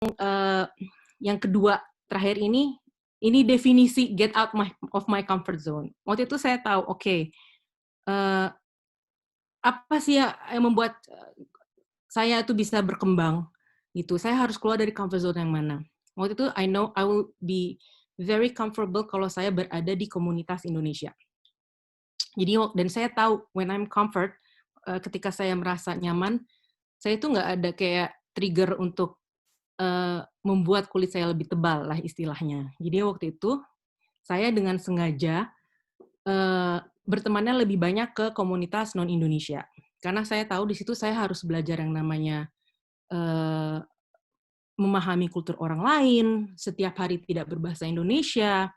uh, yang kedua terakhir ini definisi get out of my comfort zone. Waktu itu saya tahu, oke, apa sih yang membuat saya itu bisa berkembang gitu. Saya harus keluar dari comfort zone yang mana. Waktu itu I know I will be very comfortable kalau saya berada di komunitas Indonesia. Jadi dan saya tahu when I'm comfort, ketika saya merasa nyaman, saya itu nggak ada kayak trigger untuk membuat kulit saya lebih tebal lah istilahnya. Jadi waktu itu saya dengan sengaja bertemannya lebih banyak ke komunitas non Indonesia. Karena saya tahu di situ saya harus belajar yang namanya memahami kultur orang lain, setiap hari tidak berbahasa Indonesia,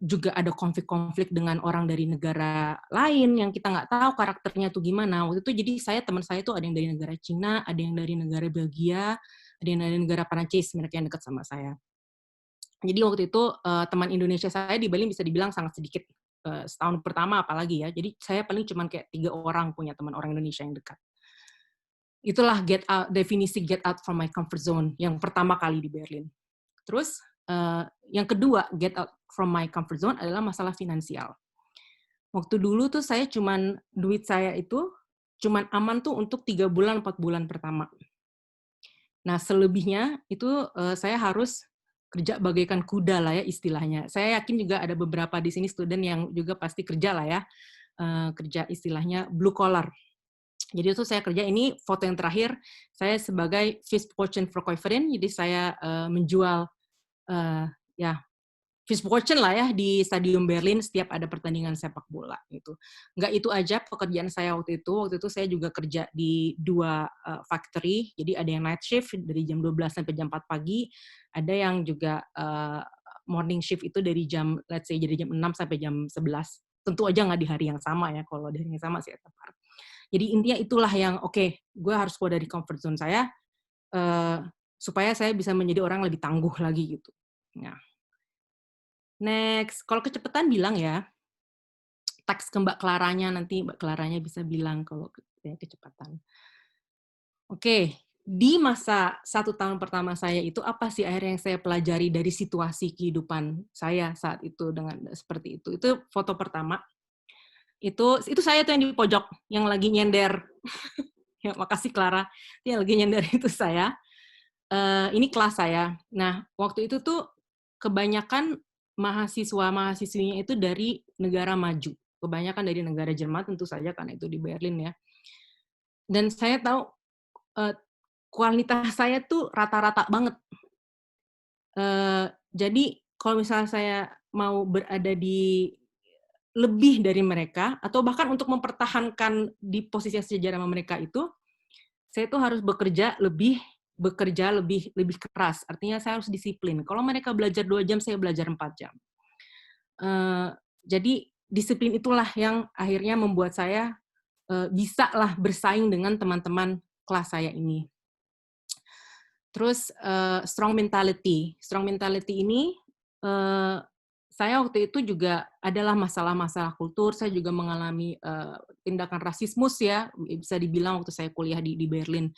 juga ada konflik-konflik dengan orang dari negara lain yang kita nggak tahu karakternya tuh gimana. Waktu itu jadi teman saya tuh ada yang dari negara Cina, ada yang dari negara Belgia, ada yang dari negara Perancis, mereka yang dekat sama saya. Jadi waktu itu teman Indonesia saya di Bali bisa dibilang sangat sedikit, setahun pertama apalagi ya. Jadi saya paling cuma kayak 3 orang punya teman orang Indonesia yang dekat. Itulah definisi get out from my comfort zone yang pertama kali di Berlin. Terus yang kedua get out from my comfort zone adalah masalah finansial. Waktu dulu tuh duit saya itu cuman aman tuh untuk 3 bulan, 4 bulan pertama. Nah selebihnya itu saya harus kerja bagaikan kuda lah ya istilahnya. Saya yakin juga ada beberapa di sini student yang juga pasti kerja lah ya, kerja istilahnya blue collar. Jadi itu saya kerja, ini foto yang terakhir, saya sebagai Vispochen-Verkäuferin, jadi saya menjual ya Vispochen lah ya di Stadion Berlin setiap ada pertandingan sepak bola gitu. Nggak itu aja pekerjaan saya waktu itu saya juga kerja di 2 factory, jadi ada yang night shift dari jam 12 sampai jam 4 pagi, ada yang juga morning shift itu dari jam let's say dari jam 6 sampai jam 11. Tentu aja nggak di hari yang sama ya, kalau di hari yang sama sih tetap. Jadi intinya itulah yang gue harus keluar dari comfort zone saya, supaya saya bisa menjadi orang lebih tangguh lagi gitu. Nah, next, kalau kecepatan bilang ya, teks ke Mbak Claranya, nanti Mbak Claranya bisa bilang kalau kecepatan. Oke, di masa 1 tahun pertama saya itu, apa sih akhirnya yang saya pelajari dari situasi kehidupan saya saat itu dengan seperti itu. Itu foto pertama, itu saya tuh yang di pojok, yang lagi nyender. Ya, makasih Clara. Yang lagi nyender itu saya. Ini kelas saya. Nah, waktu itu tuh kebanyakan mahasiswa-mahasiswinya itu dari negara maju. Kebanyakan dari negara Jerman tentu saja karena itu di Berlin ya. Dan saya tahu kualitas saya tuh rata-rata banget. Jadi kalau misalnya saya mau berada di lebih dari mereka atau bahkan untuk mempertahankan di posisi yang sejajar sama mereka itu, saya tuh harus bekerja lebih keras. Artinya saya harus disiplin. Kalau mereka belajar 2 jam, saya belajar 4 jam. Jadi disiplin itulah yang akhirnya membuat saya bisa lah bersaing dengan teman-teman kelas saya ini. Terus strong mentality. Strong mentality ini saya waktu itu juga adalah masalah-masalah kultur. Saya juga mengalami tindakan rasismus ya, bisa dibilang waktu saya kuliah di Berlin.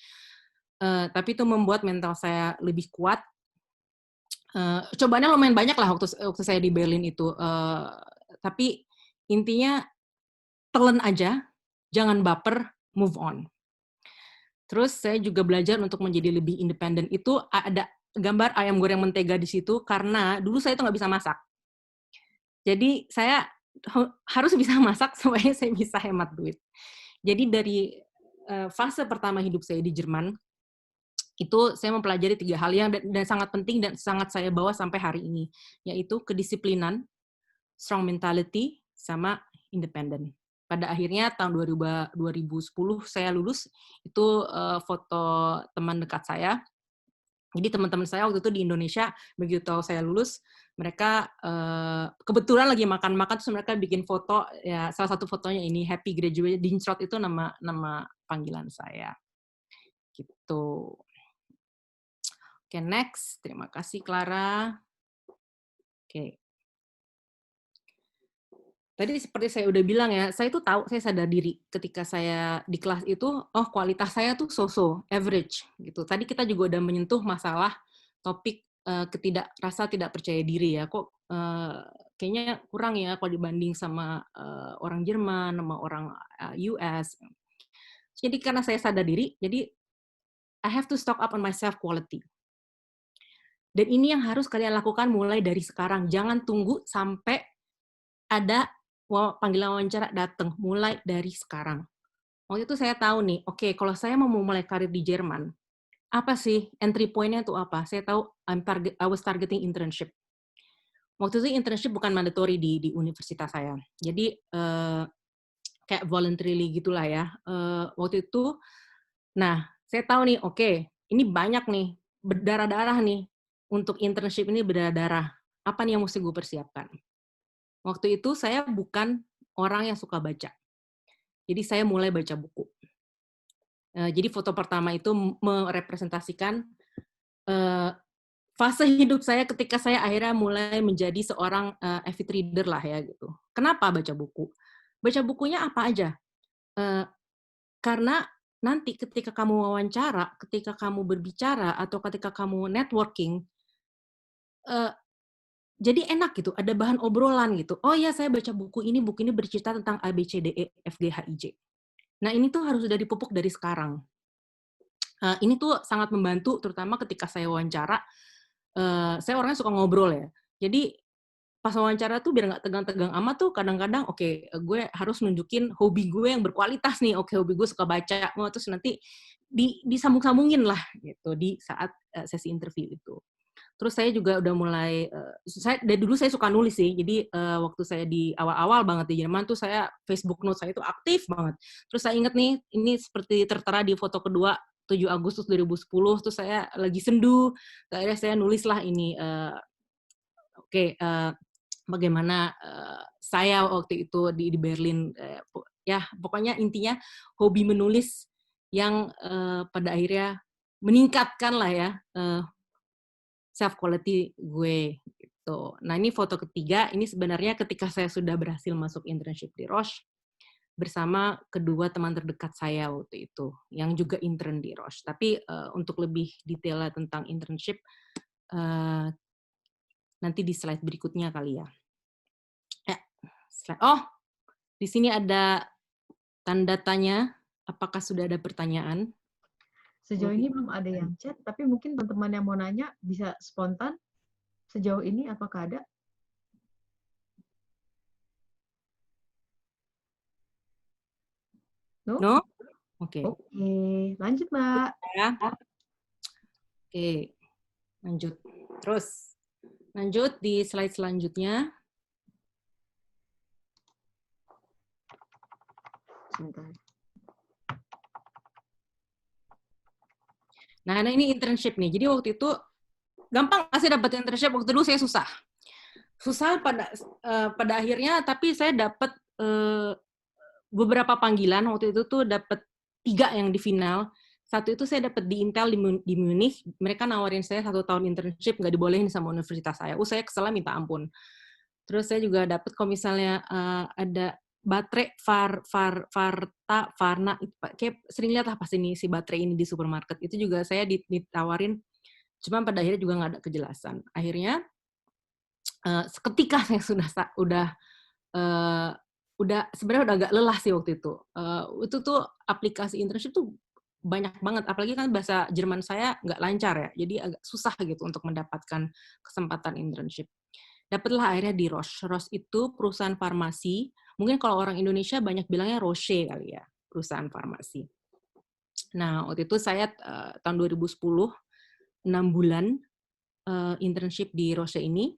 Tapi itu membuat mental saya lebih kuat. Cobaannya lumayan banyak lah waktu saya di Berlin itu. Tapi intinya telan aja, jangan baper, move on. Terus saya juga belajar untuk menjadi lebih independen. Itu ada gambar ayam goreng mentega di situ karena dulu saya tuh nggak bisa masak. Jadi saya harus bisa masak supaya saya bisa hemat duit. Jadi dari fase pertama hidup saya di Jerman, itu saya mempelajari 3 hal yang dan sangat penting dan sangat saya bawa sampai hari ini, yaitu kedisiplinan, strong mentality, sama independen. Pada akhirnya tahun 2010 saya lulus, itu foto teman dekat saya. Jadi teman-teman saya waktu itu di Indonesia, begitu tahu saya lulus, mereka kebetulan lagi makan-makan, terus mereka bikin foto, ya salah satu fotonya ini, Happy Graduation, Dienstrot itu nama panggilan saya. Gitu. Oke, next. Terima kasih, Clara. Oke. Tadi seperti saya udah bilang ya, saya tuh tahu, saya sadar diri ketika saya di kelas itu, oh kualitas saya tuh so-so, average gitu. Tadi kita juga udah menyentuh masalah topik rasa tidak percaya diri ya. Kok kayaknya kurang ya kalau dibanding sama orang Jerman, sama orang US. Jadi karena saya sadar diri, jadi I have to stock up on my self quality. Dan ini yang harus kalian lakukan mulai dari sekarang. Jangan tunggu sampai ada panggilan wawancara datang, mulai dari sekarang. Waktu itu saya tahu nih, oke, kalau saya mau mulai karir di Jerman, apa sih entry point-nya itu apa? Saya tahu I was targeting internship. Waktu itu internship bukan mandatory di universitas saya. Jadi kayak voluntarily gitulah ya. Waktu itu, nah saya tahu nih, oke, ini banyak nih berdarah-darah nih untuk internship ini berdarah-darah. Apa nih yang mesti gue persiapkan? Waktu itu saya bukan orang yang suka baca. Jadi saya mulai baca buku. Jadi foto pertama itu merepresentasikan fase hidup saya ketika saya akhirnya mulai menjadi seorang avid reader lah ya gitu. Kenapa baca buku? Baca bukunya apa aja? Karena nanti ketika kamu wawancara, ketika kamu berbicara, atau ketika kamu networking, jadi enak gitu, ada bahan obrolan gitu. Oh ya, saya baca buku ini bercerita tentang A, B, C, D, E, F, G, H, I, J. Nah, ini tuh harus sudah dipupuk dari sekarang. Ini tuh sangat membantu, terutama ketika saya wawancara. Saya orangnya suka ngobrol ya. Jadi pas wawancara tuh biar nggak tegang-tegang amat tuh kadang-kadang oke, gue harus nunjukin hobi gue yang berkualitas nih. Oke, hobi gue suka baca. Terus nanti disambung-sambungin lah gitu di saat sesi interview itu. Terus saya juga udah mulai, dari dulu saya suka nulis sih. Jadi waktu saya di awal-awal banget di Jerman tuh saya Facebook notes saya itu aktif banget. Terus saya inget nih, ini seperti tertera di foto kedua 7 Agustus 2010, terus saya lagi sendu, akhirnya saya nulis lah ini, bagaimana saya waktu itu di Berlin, ya pokoknya intinya hobi menulis yang pada akhirnya meningkatkan lah ya self quality gue gitu. Nah ini foto ketiga, ini sebenarnya ketika saya sudah berhasil masuk internship di Roche bersama kedua teman terdekat saya waktu itu yang juga intern di Roche. Tapi untuk lebih detail tentang internship nanti di slide berikutnya kali ya. Oh, di sini ada tanda tanya. Apakah sudah ada pertanyaan? Sejauh ini belum ada yang chat, tapi mungkin teman-teman yang mau nanya bisa spontan. Sejauh ini apakah ada? No? No? Oke. Oke, lanjut Mbak. Ya. Oke, lanjut. Terus, lanjut di slide selanjutnya. Sebentar. Nah, ini internship nih. Jadi waktu itu gampang nggak sih dapat internship? Waktu dulu saya susah. Susah pada akhirnya, tapi saya dapat beberapa panggilan. Waktu itu tuh dapat 3 yang di final. Satu itu saya dapat di Intel di Munich. Mereka nawarin saya 1 tahun internship, nggak dibolehin sama universitas saya. Saya kesel minta ampun. Terus saya juga dapat kalau misalnya ada baterai Varna, kayak sering lihat lah pas ini si baterai ini di supermarket. Itu juga saya ditawarin, cuma pada akhirnya juga nggak ada kejelasan. Akhirnya ketika saya udah sebenarnya udah agak lelah sih waktu itu. Itu tuh aplikasi internship tuh banyak banget, apalagi kan bahasa Jerman saya nggak lancar ya, jadi agak susah gitu untuk mendapatkan kesempatan internship. Dapatlah akhirnya di Roche. Roche itu perusahaan farmasi. Mungkin kalau orang Indonesia banyak bilangnya Roche kali ya, perusahaan farmasi. Nah, waktu itu saya tahun 2010, 6 bulan internship di Roche ini.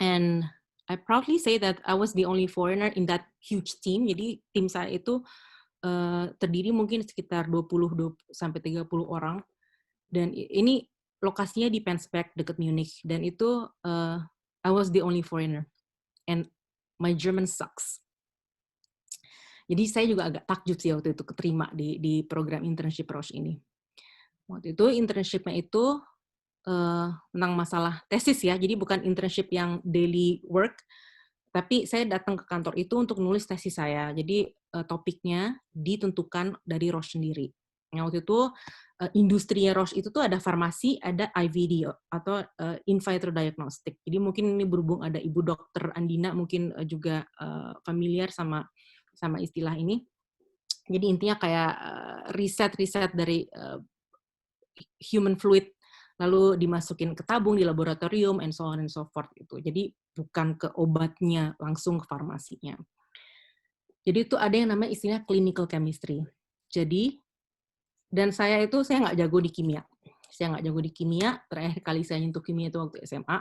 And I proudly say that I was the only foreigner in that huge team. Jadi tim saya itu terdiri mungkin sekitar 20 sampai 30 orang. Dan ini lokasinya di Penzberg dekat Munich. Dan itu I was the only foreigner. And my German sucks. Jadi saya juga agak takjub sih waktu itu keterima di program internship Roche ini. Waktu itu internship-nya itu tentang masalah tesis ya, jadi bukan internship yang daily work, Tapi saya datang ke kantor itu untuk nulis tesis saya. Jadi topiknya ditentukan dari Roche sendiri. Nah, waktu itu industrinya Roche itu tuh ada farmasi, ada IVD atau in vitro diagnostic. Jadi mungkin ini berhubung ada Ibu Dokter Andina mungkin juga familiar sama istilah ini. Jadi intinya kayak riset-riset dari human fluid lalu dimasukin ke tabung di laboratorium and so on and so forth gitu. Jadi bukan ke obatnya, langsung ke farmasinya. Jadi itu ada yang namanya istilah clinical chemistry. Jadi dan saya nggak jago di kimia. Saya nggak jago di kimia. Terakhir kali saya nyentuh kimia itu waktu SMA.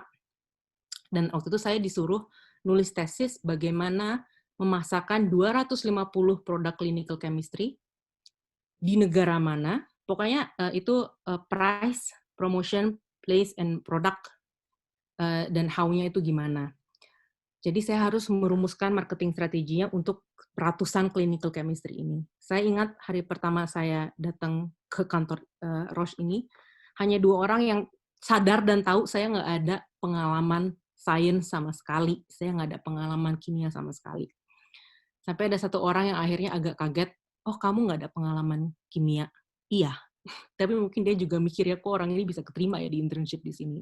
Dan waktu itu saya disuruh nulis tesis bagaimana memasarkan 250 produk clinical chemistry di negara mana. Pokoknya itu price, promotion, place, and product, dan how-nya itu gimana. Jadi saya harus merumuskan marketing strateginya untuk ratusan clinical chemistry ini. Saya ingat hari pertama saya datang ke kantor Roche ini, hanya 2 orang yang sadar dan tahu saya nggak ada pengalaman sains sama sekali. Saya nggak ada pengalaman kimia sama sekali. Sampai ada 1 orang yang akhirnya agak kaget, oh kamu nggak ada pengalaman kimia? Iya. Tapi mungkin dia juga mikir ya, kok orang ini bisa keterima ya di internship di sini.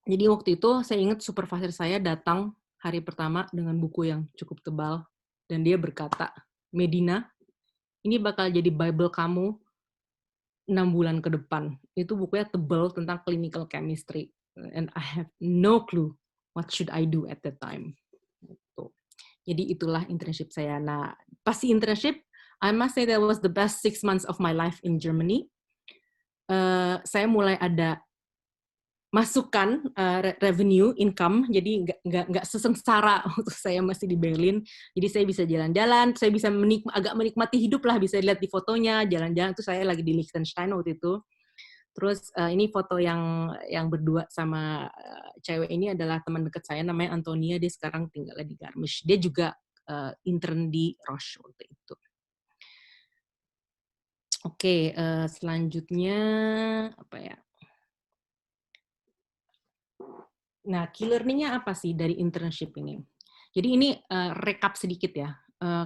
Jadi waktu itu saya ingat supervisor saya datang hari pertama dengan buku yang cukup tebal, dan dia berkata, Medina, ini bakal jadi Bible kamu 6 bulan ke depan. Itu bukunya tebal tentang clinical chemistry. And I have no clue what should I do at that time. Jadi itulah internship saya. Nah, pas di internship, I must say that was the best 6 months of my life in Germany. Saya mulai ada masukan revenue, income, jadi nggak sesengsara waktu saya masih di Berlin. Jadi saya bisa jalan-jalan, saya bisa agak menikmati hidup lah, bisa lihat di fotonya, jalan-jalan. Itu saya lagi di Liechtenstein waktu itu. Terus ini foto yang berdua sama cewek ini adalah teman dekat saya, namanya Antonia, dia sekarang tinggal di Garmisch. Dia juga intern di Roche waktu itu. Oke, selanjutnya apa ya? Nah, key learning-nya apa sih dari internship ini? Jadi ini rekap sedikit ya.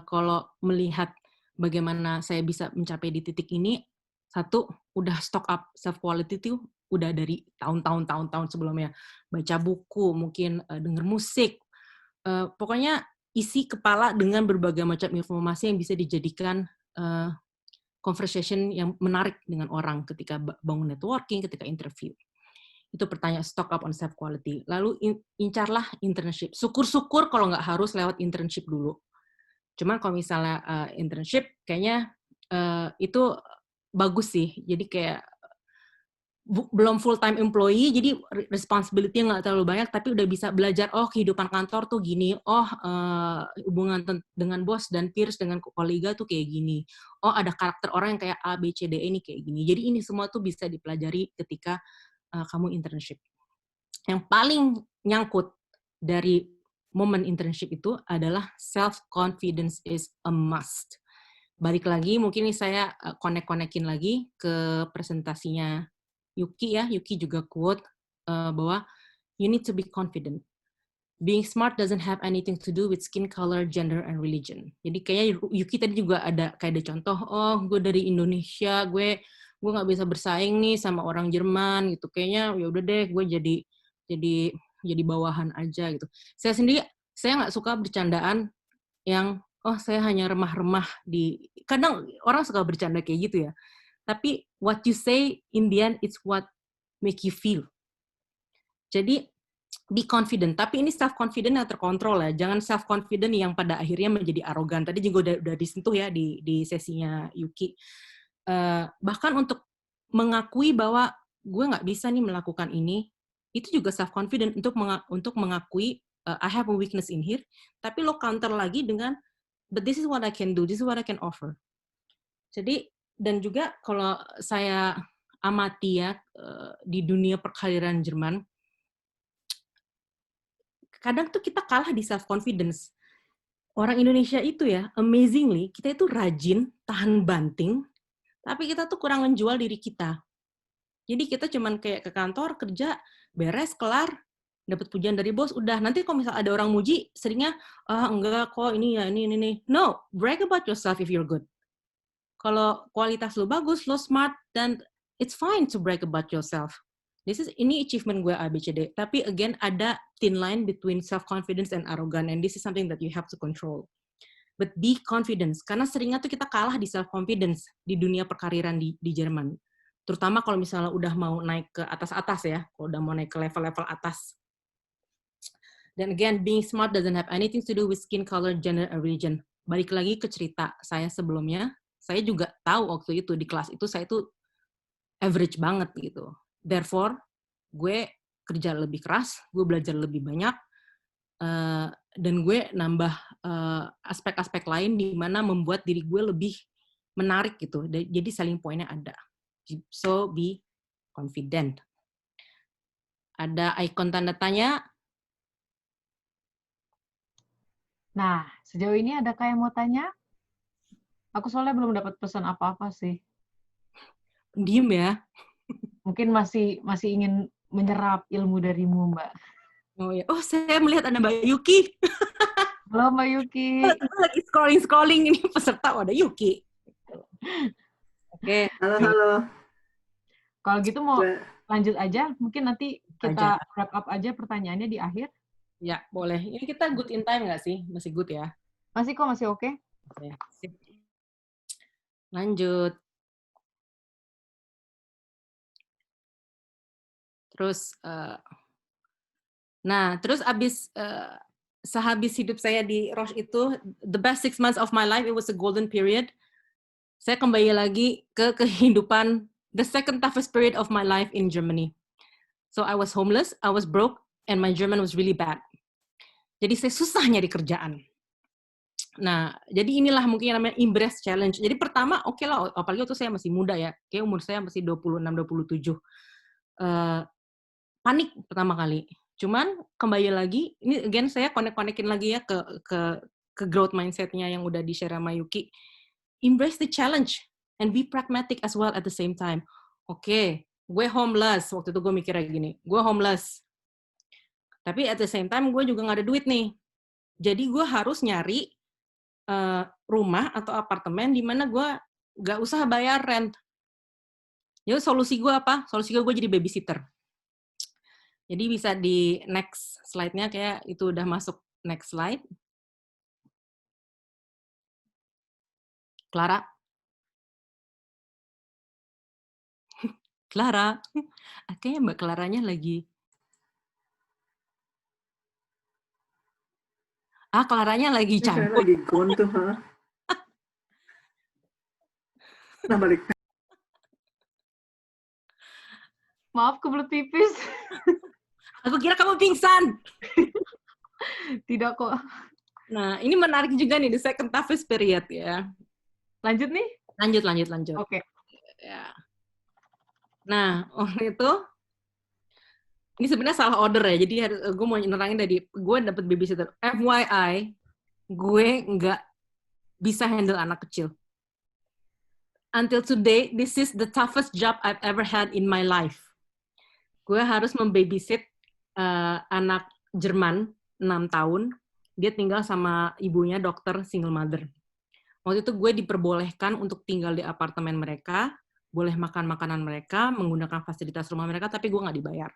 Kalau melihat bagaimana saya bisa mencapai di titik ini, satu, udah stock up self quality itu udah dari tahun-tahun sebelumnya. Baca buku, mungkin denger musik. Pokoknya isi kepala dengan berbagai macam informasi yang bisa dijadikan conversation yang menarik dengan orang ketika bangun networking, ketika interview. Itu pertanyaan stock up on self quality. Lalu incarlah internship. Syukur-syukur kalau nggak harus lewat internship dulu. Cuman kalau misalnya internship, kayaknya itu bagus sih. Jadi kayak belum full time employee, jadi responsibility nggak terlalu banyak, tapi udah bisa belajar, oh kehidupan kantor tuh gini, oh hubungan dengan bos dan peers dengan kolega tuh kayak gini, oh ada karakter orang yang kayak A, B, C, D, E ini kayak gini. Jadi ini semua tuh bisa dipelajari ketika kamu internship. Yang paling nyangkut dari momen internship itu adalah self-confidence is a must. Balik lagi, mungkin ini saya connect-connectin lagi ke presentasinya Yuki ya. Yuki juga quote bahwa you need to be confident. Being smart doesn't have anything to do with skin color, gender, and religion. Jadi kayaknya Yuki tadi juga ada contoh, oh gue dari Indonesia, gue nggak bisa bersaing nih sama orang Jerman gitu. Kayaknya ya udah deh, gue jadi bawahan aja gitu. Saya sendiri, saya nggak suka bercandaan yang oh saya hanya remah-remah di. Kadang orang suka bercanda kayak gitu ya. Tapi what you say in the end it's what make you feel. Jadi be confident, tapi ini self confident yang terkontrol ya. Jangan self confident yang pada akhirnya menjadi arogan. Tadi juga udah disentuh ya di sesinya Yuki. Bahkan untuk mengakui bahwa gue nggak bisa nih melakukan ini, itu juga self confident untuk mengakui I have a weakness in here. Tapi lo counter lagi dengan but this is what I can do, this is what I can offer. Jadi dan juga kalau saya amati ya di dunia perkaderan Jerman, kadang tuh kita kalah di self confidence. Orang Indonesia itu ya, amazingly, kita itu rajin, tahan banting, tapi kita tuh kurang menjual diri kita. Jadi kita cuman kayak ke kantor, kerja, beres, kelar, dapat pujian dari bos, udah. Nanti kalau misalnya ada orang muji, seringnya, enggak kok, ini ya, ini. No, brag about yourself if you're good. Kalau kualitas lo bagus, lo smart, dan it's fine to brag about yourself. Ini achievement gue ABCD. Tapi again, ada thin line between self-confidence and arrogant, and this is something that you have to control. But be confident, karena seringnya tuh kita kalah di self-confidence di dunia perkariran di Jerman. Terutama kalau misalnya udah mau naik ke atas-atas ya, kalau udah mau naik ke level-level atas. Dan again, being smart doesn't have anything to do with skin color, gender, or religion. Balik lagi ke cerita saya sebelumnya, saya juga tahu waktu itu di kelas itu saya tuh average banget gitu. Therefore, gue kerja lebih keras, gue belajar lebih banyak, dan gue nambah aspek-aspek lain di mana membuat diri gue lebih menarik gitu. Jadi selling point-nya ada. So, be confident. Ada icon tanda tanya. Nah, sejauh ini adakah yang mau tanya? Aku soalnya belum dapat pesan apa-apa sih. Diem ya. Mungkin masih ingin menyerap ilmu darimu, Mbak. Oh ya. Oh, saya melihat ada Mbak Yuki. Halo, Mbak Yuki. Aku lagi scrolling ini peserta, ada Yuki. Oke. Halo. Kalau gitu mau lanjut aja, mungkin nanti kita wrap up aja pertanyaannya di akhir. Ya, boleh. Ini kita good in time nggak sih? Masih good ya? Masih kok, masih oke. Oke, sip. Lanjut. Terus, terus sehabis hidup saya di Roche itu, the best 6 months of my life, it was a golden period. Saya kembali lagi ke kehidupan, the second toughest period of my life in Germany. So I was homeless, I was broke, and my German was really bad. Jadi saya susah nyari kerjaan. Nah, jadi inilah mungkin yang namanya Embrace Challenge. Jadi pertama, oke lah, apalagi waktu saya masih muda ya, kayak umur saya masih 26-27. Panik pertama kali. Cuman kembali lagi, ini again saya connect-connectin lagi ya ke growth mindset-nya yang udah di-share sama Yuki. Embrace the challenge and be pragmatic as well at the same time. Oke, gue homeless. Waktu itu gue mikirnya gini, gue homeless. Tapi at the same time gue juga nggak ada duit nih. Jadi gue harus nyari rumah atau apartemen di mana gue nggak usah bayar rent. Jadi solusi gue apa? Solusi gue jadi babysitter. Jadi bisa di next slide-nya, kayak itu udah masuk next slide. Clara? Clara? Kayaknya Mbak Claranya lagi... Claranya lagi campur. Saya lagi gontuh, ha? Nah, balik. Maaf, kebelet pipis. Aku kira kamu pingsan. Tidak kok. Nah, ini menarik juga nih, the second toughest period ya. Lanjut nih? Lanjut. Oke. Ya. Nah, waktu itu, ini sebenarnya salah order ya, jadi gue mau nerangin tadi, gue dapet babysitter. FYI, gue nggak bisa handle anak kecil. Until today, this is the toughest job I've ever had in my life. Gue harus membabysit anak Jerman, 6 tahun. Dia tinggal sama ibunya, dokter single mother. Waktu itu gue diperbolehkan untuk tinggal di apartemen mereka, boleh makan makanan mereka, menggunakan fasilitas rumah mereka, tapi gue nggak dibayar.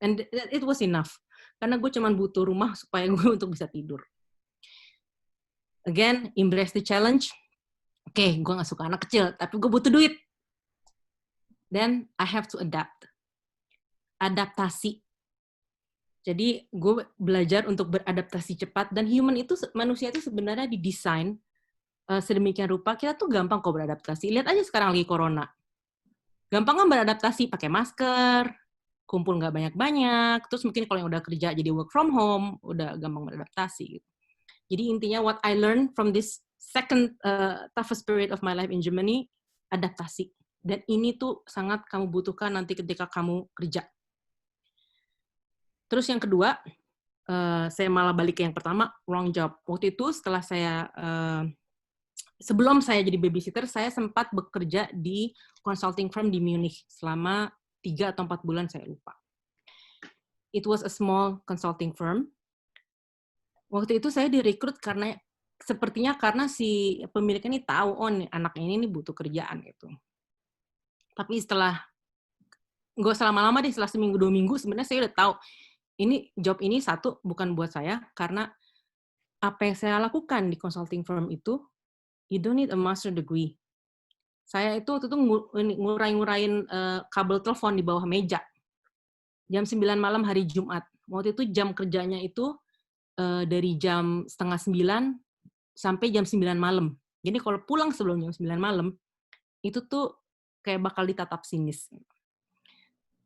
And it was enough. Karena gue cuma butuh rumah supaya gue untuk bisa tidur. Again, embrace the challenge. Oke, gue nggak suka anak kecil, tapi gue butuh duit. Then I have to adapt. Adaptasi. Jadi gue belajar untuk beradaptasi cepat, dan manusia itu sebenarnya didesain sedemikian rupa, kita tuh gampang kok beradaptasi. Lihat aja sekarang lagi corona. Gampang kan beradaptasi, pakai masker, kumpul nggak banyak-banyak, terus mungkin kalau yang udah kerja jadi work from home, udah gampang beradaptasi. Gitu. Jadi intinya what I learned from this second toughest period of my life in Germany, adaptasi. Dan ini tuh sangat kamu butuhkan nanti ketika kamu kerja. Terus yang kedua, saya malah balik ke yang pertama, wrong job. Waktu itu setelah sebelum saya jadi babysitter, saya sempat bekerja di consulting firm di Munich selama 3 atau 4 bulan, saya lupa. it was a small consulting firm. Waktu itu saya direkrut karena si pemilik ini tahu, oh nih anak ini butuh kerjaan gitu. Tapi nggak usah lama-lama deh, setelah seminggu 2 minggu sebenarnya saya udah tahu ini job ini satu bukan buat saya, karena apa yang saya lakukan di consulting firm itu, you don't need a master degree. Saya itu waktu itu ngurain kabel telepon di bawah meja. Jam 9 malam hari Jumat. Waktu itu jam kerjanya itu dari jam 8:30 sampai jam 9 malam. Jadi kalau pulang sebelum jam 9 malam, itu tuh kayak bakal ditatap sinis.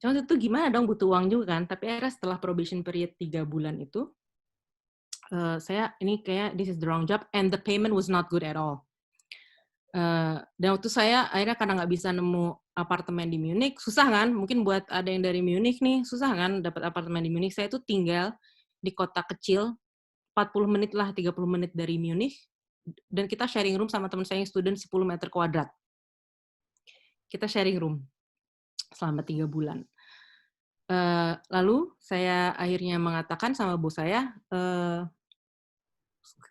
Cuma itu gimana dong, butuh uang juga kan. Tapi akhirnya setelah probation period 3 bulan itu, saya ini kayak this is the wrong job and the payment was not good at all. Dan waktu saya akhirnya karena nggak bisa nemu apartemen di Munich, susah kan? Mungkin buat ada yang dari Munich nih, susah kan dapat apartemen di Munich. Saya tuh tinggal di kota kecil, 40 menit lah, 30 menit dari Munich. Dan kita sharing room sama teman saya yang student 10 meter kuadrat. Kita sharing room selama 3 bulan. Lalu saya akhirnya mengatakan sama bos saya,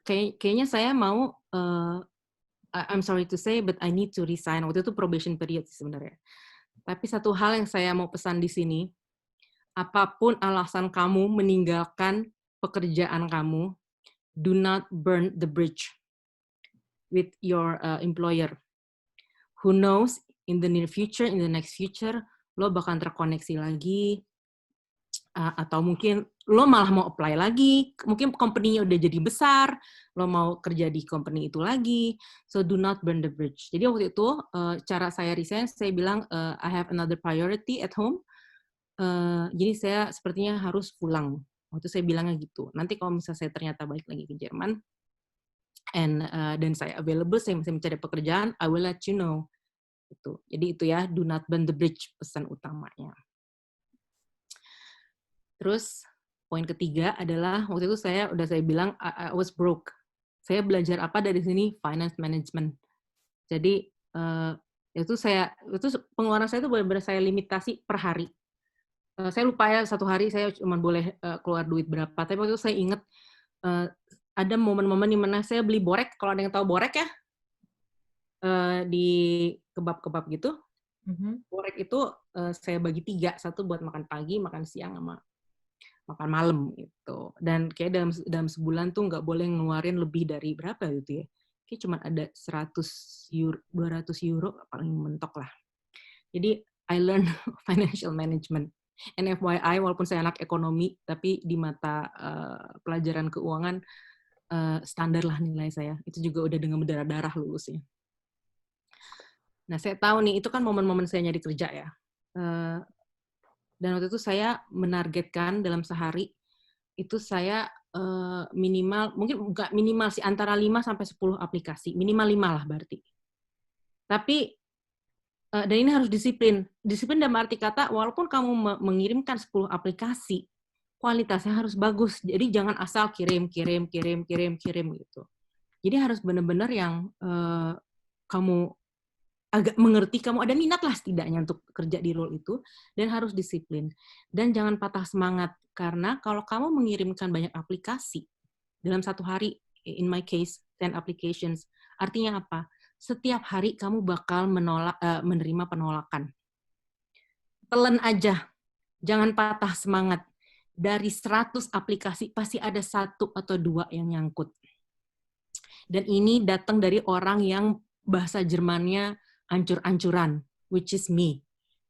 kayaknya saya mau, I'm sorry to say, but I need to resign. Waktu itu probation period sebenarnya. Tapi satu hal yang saya mau pesan di sini, apapun alasan kamu meninggalkan pekerjaan kamu, do not burn the bridge with your employer. Who knows, in the near future, in the next future, lo bakal terkoneksi lagi, atau mungkin lo malah mau apply lagi, mungkin company-nya udah jadi besar, lo mau kerja di company itu lagi, so do not burn the bridge. Jadi waktu itu, cara saya resign, saya bilang, I have another priority at home, jadi saya sepertinya harus pulang. Waktu saya bilangnya gitu. Nanti kalau misalnya saya ternyata balik lagi ke Jerman, dan saya available, saya masih mencari pekerjaan, I will let you know. Gitu. Jadi itu ya, do not burn the bridge, pesan utamanya. Terus poin ketiga adalah waktu itu saya bilang I was broke. Saya belajar apa dari sini? Finance management. Jadi itu pengeluaran saya itu benar-benar saya limitasi per hari. Saya lupa ya, satu hari saya cuma boleh keluar duit berapa. Tapi waktu itu saya ingat ada momen-momen di mana saya beli borek. Kalau ada yang tahu borek ya, di kebab-kebab gitu. Borek itu saya bagi 3, satu buat makan pagi, makan siang, sama makan malam gitu. Dan kayak dalam sebulan tuh nggak boleh ngeluarin lebih dari berapa gitu ya. Kayak cuma ada 100 euro, 200 euro paling mentok lah. Jadi I learn financial management. And FYI, walaupun saya anak ekonomi, tapi di mata pelajaran keuangan standar lah nilai saya. Itu juga udah dengan berdarah-darah lulusnya. Nah, saya tahu nih, itu kan momen-momen saya nyari kerja ya. Dan waktu itu saya menargetkan dalam sehari, itu saya minimal, mungkin nggak minimal sih, antara 5 sampai 10 aplikasi. Minimal 5 lah berarti. Tapi, dan ini harus disiplin. Disiplin dalam arti kata, walaupun kamu mengirimkan 10 aplikasi, kualitasnya harus bagus. Jadi jangan asal kirim gitu. Jadi harus benar-benar yang kamu agak mengerti, kamu ada minat lah setidaknya untuk kerja di role itu, dan harus disiplin. Dan jangan patah semangat, karena kalau kamu mengirimkan banyak aplikasi dalam satu hari, in my case, 10 applications, artinya apa? Setiap hari kamu bakal menerima penolakan. Telan aja, jangan patah semangat. Dari 100 aplikasi, pasti ada 1 atau 2 yang nyangkut. Dan ini datang dari orang yang bahasa Jermannya ancur-ancuran, which is me.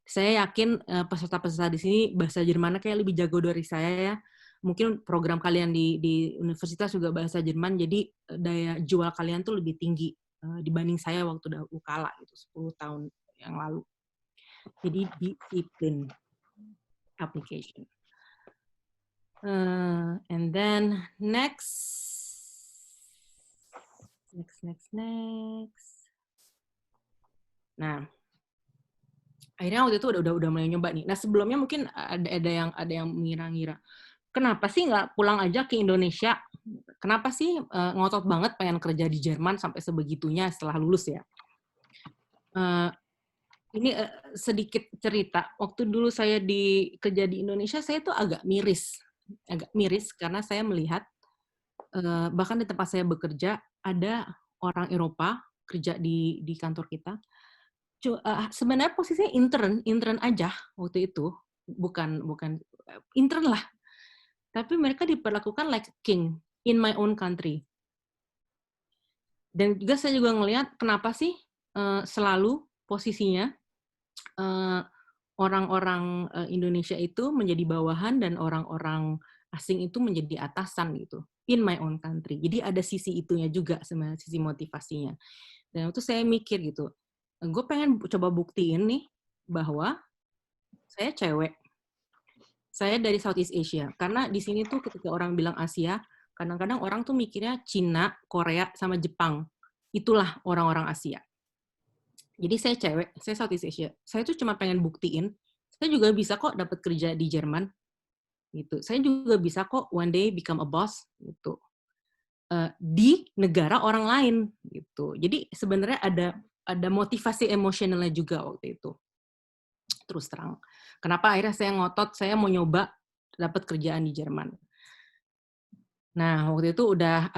Saya yakin peserta-peserta di sini bahasa Jermannya kayak lebih jago dari saya ya. Mungkin program kalian di universitas juga bahasa Jerman, jadi daya jual kalian tuh lebih tinggi dibanding saya waktu dahulu kala, gitu, 10 tahun yang lalu. Jadi disiplin application. And then next. Nah, akhirnya waktu itu udah mulai nyoba nih. Nah, sebelumnya mungkin ada yang mengira-ngira, kenapa sih nggak pulang aja ke Indonesia? Kenapa sih ngotot banget pengen kerja di Jerman sampai sebegitunya setelah lulus ya? Ini sedikit cerita. Waktu dulu saya kerja di Indonesia, saya tuh agak miris karena saya melihat bahkan di tempat saya bekerja ada orang Eropa kerja di kantor kita. Sebenarnya posisinya intern aja waktu itu, bukan intern lah. Tapi mereka diperlakukan like king in my own country. Dan juga saya juga ngelihat kenapa sih selalu posisinya orang-orang Indonesia itu menjadi bawahan dan orang-orang asing itu menjadi atasan gitu. In my own country. Jadi ada sisi itunya juga sebenarnya, sisi motivasinya. Dan itu saya mikir gitu, gue pengen coba buktiin nih bahwa saya cewek. Saya dari Southeast Asia. Karena di sini tuh ketika orang bilang Asia, kadang-kadang orang tuh mikirnya Cina, Korea, sama Jepang. Itulah orang-orang Asia. Jadi saya cewek, saya Southeast Asia. Saya tuh cuma pengen buktiin, saya juga bisa kok dapat kerja di Jerman. Gitu. Saya juga bisa kok one day become a boss gitu. Di negara orang lain gitu. Jadi sebenarnya ada motivasi emosionalnya juga waktu itu. Terus terang. Kenapa akhirnya saya ngotot, saya mau nyoba dapat kerjaan di Jerman. Nah, waktu itu udah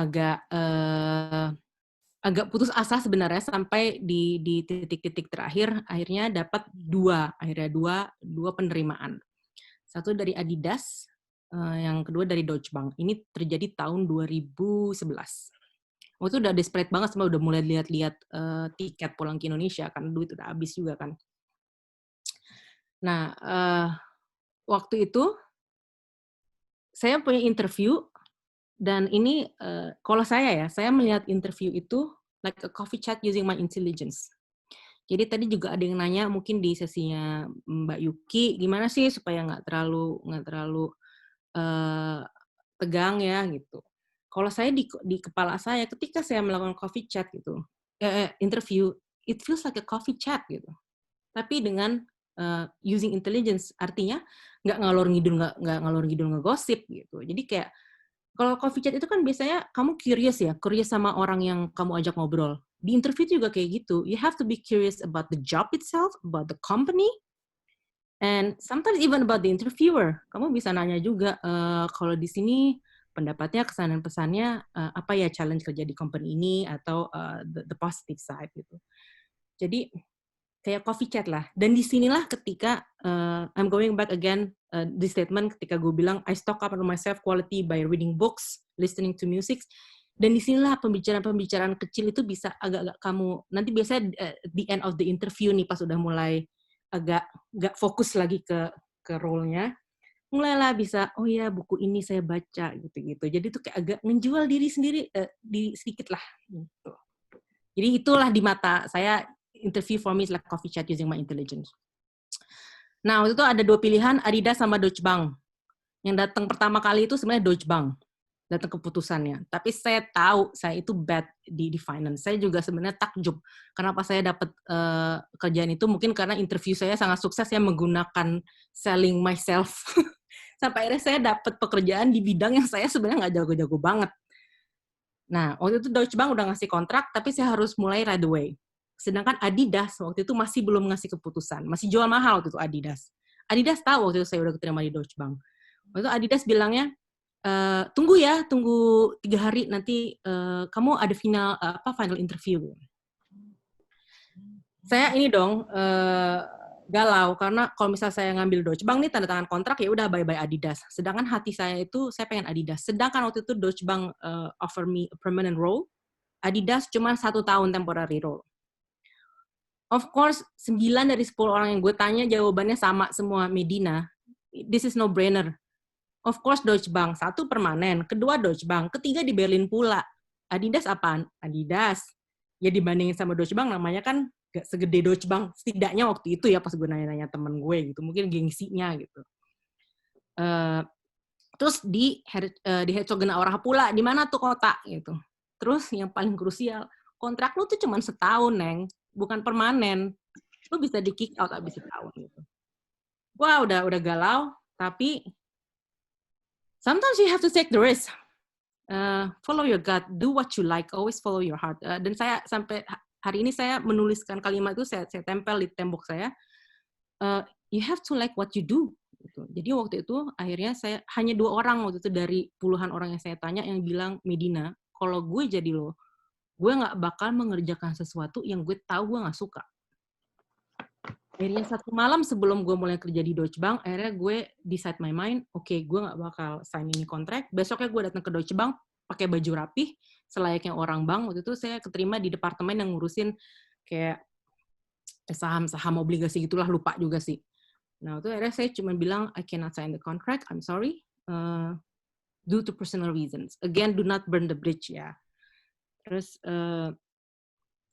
agak putus asa sebenarnya sampai di titik-titik terakhir akhirnya dapat dua penerimaan. Satu dari Adidas, yang kedua dari Deutsche Bank. Ini terjadi tahun 2011. Waktu itu udah desperate banget, semua udah mulai lihat-lihat tiket pulang ke Indonesia kan duit udah habis juga kan. Nah, waktu itu saya punya interview dan ini kalau saya melihat interview itu like a coffee chat using my intelligence. Jadi tadi juga ada yang nanya mungkin di sesinya Mbak Yuki gimana sih supaya nggak terlalu tegang ya gitu. Kalau saya di kepala saya ketika saya melakukan coffee chat gitu, interview, it feels like a coffee chat gitu. Tapi dengan using intelligence, artinya nggak ngalor ngidul ngegosip gitu. Jadi kayak kalau coffee chat itu kan biasanya kamu curious sama orang yang kamu ajak ngobrol. Di interview juga kayak gitu. You have to be curious about the job itself, about the company, and sometimes even about the interviewer. Kamu bisa nanya juga kalau di sini pendapatnya, kesan dan pesannya apa ya challenge kerja di company ini atau the positive side gitu. Jadi kayak coffee chat lah. Dan disinilah ketika I'm going back again the statement ketika gue bilang I stock up on myself quality by reading books, listening to music. Dan disinilah pembicaraan kecil itu bisa agak-agak kamu nanti biasanya the end of the interview nih pas udah mulai agak nggak fokus lagi ke role-nya, mulailah bisa oh ya buku ini saya baca gitu-gitu. Jadi itu kayak agak menjual diri sendiri di sedikit lah gitu. Jadi itulah di mata saya interview for me is like coffee chat using my intelligence. Nah, waktu itu ada dua pilihan, Adidas sama Deutsche Bank. Yang datang pertama kali itu sebenarnya Deutsche Bank. Datang keputusannya. Tapi saya tahu saya itu bad di finance. Saya juga sebenarnya takjub. Kenapa saya dapat kerjaan itu? Mungkin karena interview saya sangat sukses, saya menggunakan selling myself. Sampai akhirnya saya dapat pekerjaan di bidang yang saya sebenarnya nggak jago-jago banget. Nah, waktu itu Deutsche Bank udah ngasih kontrak, tapi saya harus mulai right away. Sedangkan Adidas waktu itu masih belum ngasih keputusan. Masih jual mahal waktu itu Adidas. Adidas tahu waktu itu saya udah keterima di Deutsche Bank. Waktu itu Adidas bilangnya, tunggu 3 hari nanti kamu ada final interview. Saya ini dong galau karena kalau misalnya saya ngambil Deutsche Bank nih tanda tangan kontrak ya udah bye-bye Adidas. Sedangkan hati saya itu saya pengen Adidas. Sedangkan waktu itu Deutsche Bank offer me a permanent role. Adidas cuma 1 tahun temporary role. Of course, 9 dari 10 orang yang gue tanya jawabannya sama semua, Medina. This is no brainer. Of course Deutsche Bank, 1 permanen, kedua Deutsche Bank, ketiga di Berlin pula. Adidas apaan? Adidas. Ya dibandingin sama Deutsche Bank namanya kan gak segede Deutsche Bank. Setidaknya waktu itu ya pas gue nanya-nanya temen gue gitu. Mungkin gengsinya gitu. Terus di Herzogenaurach pula, di mana tuh kota gitu. Terus yang paling krusial, kontrak lu tuh cuma setahun, Neng. Bukan permanen. Lu bisa di kick out abis setahun gitu. Wah, udah galau, tapi sometimes you have to take the risk. Follow your gut, do what you like, always follow your heart. Dan saya sampai hari ini saya menuliskan kalimat itu, saya tempel di tembok saya. You have to like what you do. Gitu. Jadi waktu itu akhirnya saya hanya 2 orang waktu itu dari puluhan orang yang saya tanya yang bilang, Medina, kalau gue jadi lo, gue nggak bakal mengerjakan sesuatu yang gue tahu gue nggak suka. Akhirnya satu malam sebelum gue mulai kerja di Deutsche Bank, akhirnya gue decide my mind, oke, gue nggak bakal sign ini kontrak. Besoknya gue datang ke Deutsche Bank, pakai baju rapih, selayaknya orang bank. Waktu itu saya keterima di departemen yang ngurusin kayak saham-saham obligasi gitulah, lupa juga sih. Nah, itu akhirnya saya cuma bilang, I cannot sign the contract, I'm sorry, due to personal reasons. Again, do not burn the bridge, ya. Terus,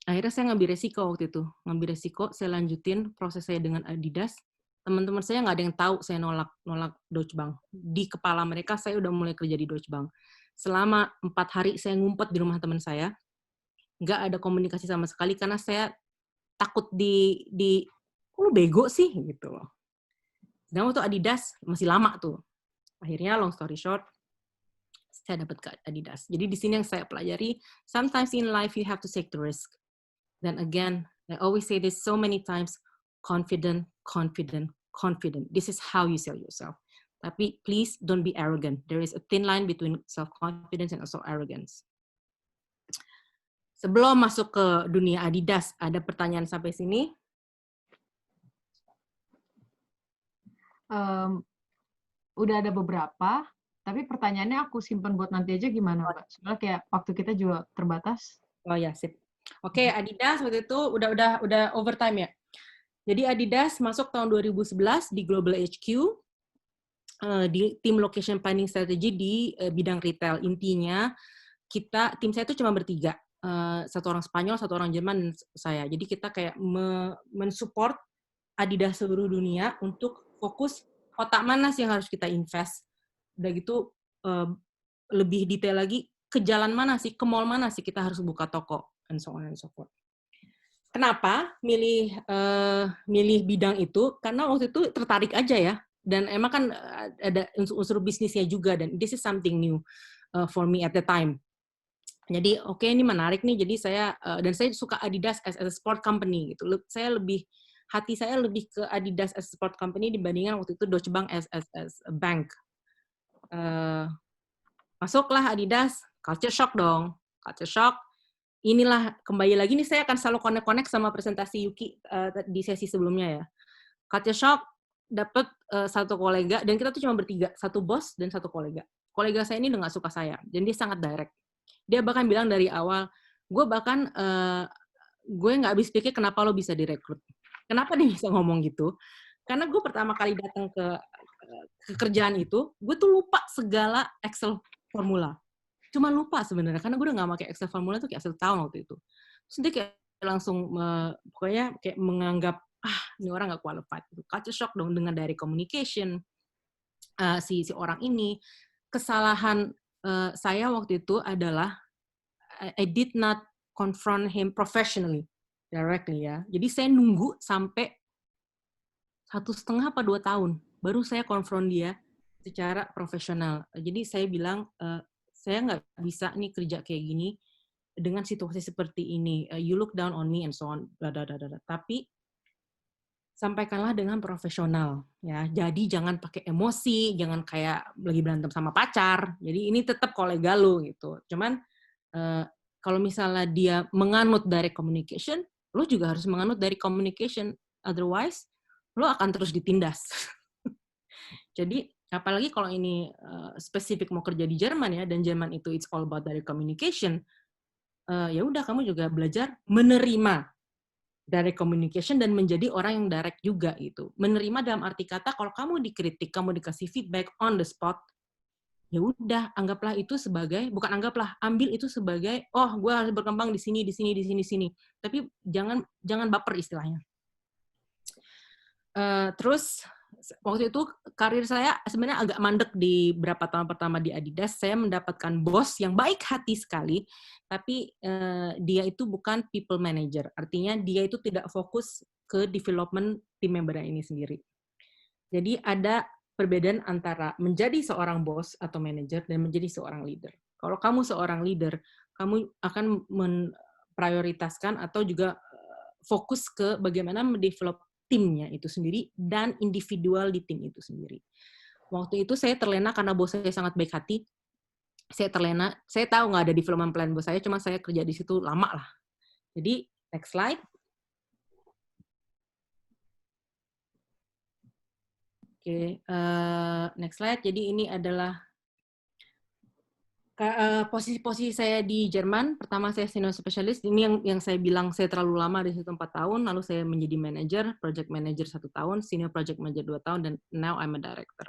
akhirnya saya ngambil resiko waktu itu. Ngambil resiko, saya lanjutin proses saya dengan Adidas. Teman-teman saya nggak ada yang tahu saya nolak Deutsche Bank. Di kepala mereka, saya udah mulai kerja di Deutsche Bank. Selama 4 hari, saya ngumpet di rumah teman saya. Nggak ada komunikasi sama sekali, karena saya takut kok lu bego sih? Gitu loh. Dan waktu Adidas masih lama tuh. Akhirnya long story short, saya dapat ke Adidas. Jadi di sini yang saya pelajari, sometimes in life you have to take the risk. Then again, I always say this so many times, confident, confident, confident. This is how you sell yourself. Tapi please don't be arrogant. There is a thin line between self-confidence and also arrogance. Sebelum masuk ke dunia Adidas, ada pertanyaan sampai sini? Udah ada beberapa, tapi pertanyaannya aku simpan buat nanti aja gimana, Mbak? Soalnya kayak waktu kita juga terbatas. Oh ya, sip. Oke, Adidas waktu itu udah overtime ya. Jadi Adidas masuk tahun 2011 di Global HQ, di tim location planning strategy di bidang retail. Intinya tim saya itu cuma bertiga. 1 orang Spanyol, 1 orang Jerman, dan saya. Jadi kita kayak mensupport Adidas seluruh dunia untuk fokus otak mana sih yang harus kita invest. Udah gitu lebih detail lagi, ke jalan mana sih, ke mall mana sih kita harus buka toko, and so on and so forth. Kenapa milih bidang itu? Karena waktu itu tertarik aja ya, dan emang kan ada unsur bisnisnya juga, dan this is something new for me at the time. Jadi oke, ini menarik nih, jadi saya suka Adidas as a sport company gitu. Hati saya lebih ke Adidas as a sport company dibandingkan waktu itu Deutsche Bank as a bank. Masuklah Adidas, culture shock dong. Culture shock. Inilah, kembali lagi nih saya akan selalu connect sama presentasi Yuki di sesi sebelumnya ya. Culture shock, dapat 1 kolega, dan kita tuh cuma bertiga, 1 bos dan 1 kolega. Kolega saya ini udah nggak suka saya, dan dia sangat direct. Dia bahkan bilang dari awal, gue nggak habis pikir kenapa lo bisa direkrut. Kenapa dia bisa ngomong gitu? Karena gue pertama kali datang ke kerjaan itu, gue tuh lupa segala Excel formula. Cuma lupa sebenarnya, karena gue udah nggak pakai Excel formula tuh kayak 1 tahun waktu itu. Terus dia kayak langsung, pokoknya kayak menganggap, ini orang nggak qualified. Culture shock dong dengan dari communication, si orang ini. Kesalahan saya waktu itu adalah, I did not confront him professionally, directly ya. Jadi saya nunggu sampai 1,5 apa 2 tahun, baru saya konfront dia secara profesional. Jadi saya bilang, saya nggak bisa nih kerja kayak gini dengan situasi seperti ini. You look down on me and so on. Tapi sampaikanlah dengan profesional ya. Jadi jangan pakai emosi, jangan kayak lagi berantem sama pacar. Jadi ini tetap kolega lo gitu. Cuman kalau misalnya dia menganut direct communication, lo juga harus menganut direct communication. Otherwise, lo akan terus ditindas. Jadi, apalagi kalau ini spesifik mau kerja di Jerman ya, dan Jerman itu it's all about direct communication, ya udah kamu juga belajar menerima direct communication dan menjadi orang yang direct juga gitu. Menerima dalam arti kata kalau kamu dikritik, kamu dikasih feedback on the spot, ya udah anggaplah itu sebagai, bukan anggaplah, ambil itu sebagai, oh gue harus berkembang di sini. Tapi jangan baper istilahnya. Terus waktu itu karir saya sebenarnya agak mandek di beberapa tahun pertama di Adidas. Saya mendapatkan bos yang baik hati sekali, tapi dia itu bukan people manager. Artinya dia itu tidak fokus ke development tim member ini sendiri. Jadi ada perbedaan antara menjadi seorang bos atau manager dan menjadi seorang leader. Kalau kamu seorang leader, kamu akan prioritaskan atau juga fokus ke bagaimana mendevelop timnya itu sendiri dan individual di tim itu sendiri. Waktu itu saya terlena karena bos saya sangat baik hati. Saya terlena, saya tahu nggak ada development plan bos saya, cuma saya kerja di situ lama lah. Jadi, next slide. Oke, next slide. Jadi ini adalah posisi-posisi saya di Jerman. Pertama saya senior specialist. Ini yang saya bilang saya terlalu lama di situ 4 tahun. Lalu saya menjadi manager, project manager 1 tahun, senior project manager 2 tahun, dan now I'm a director.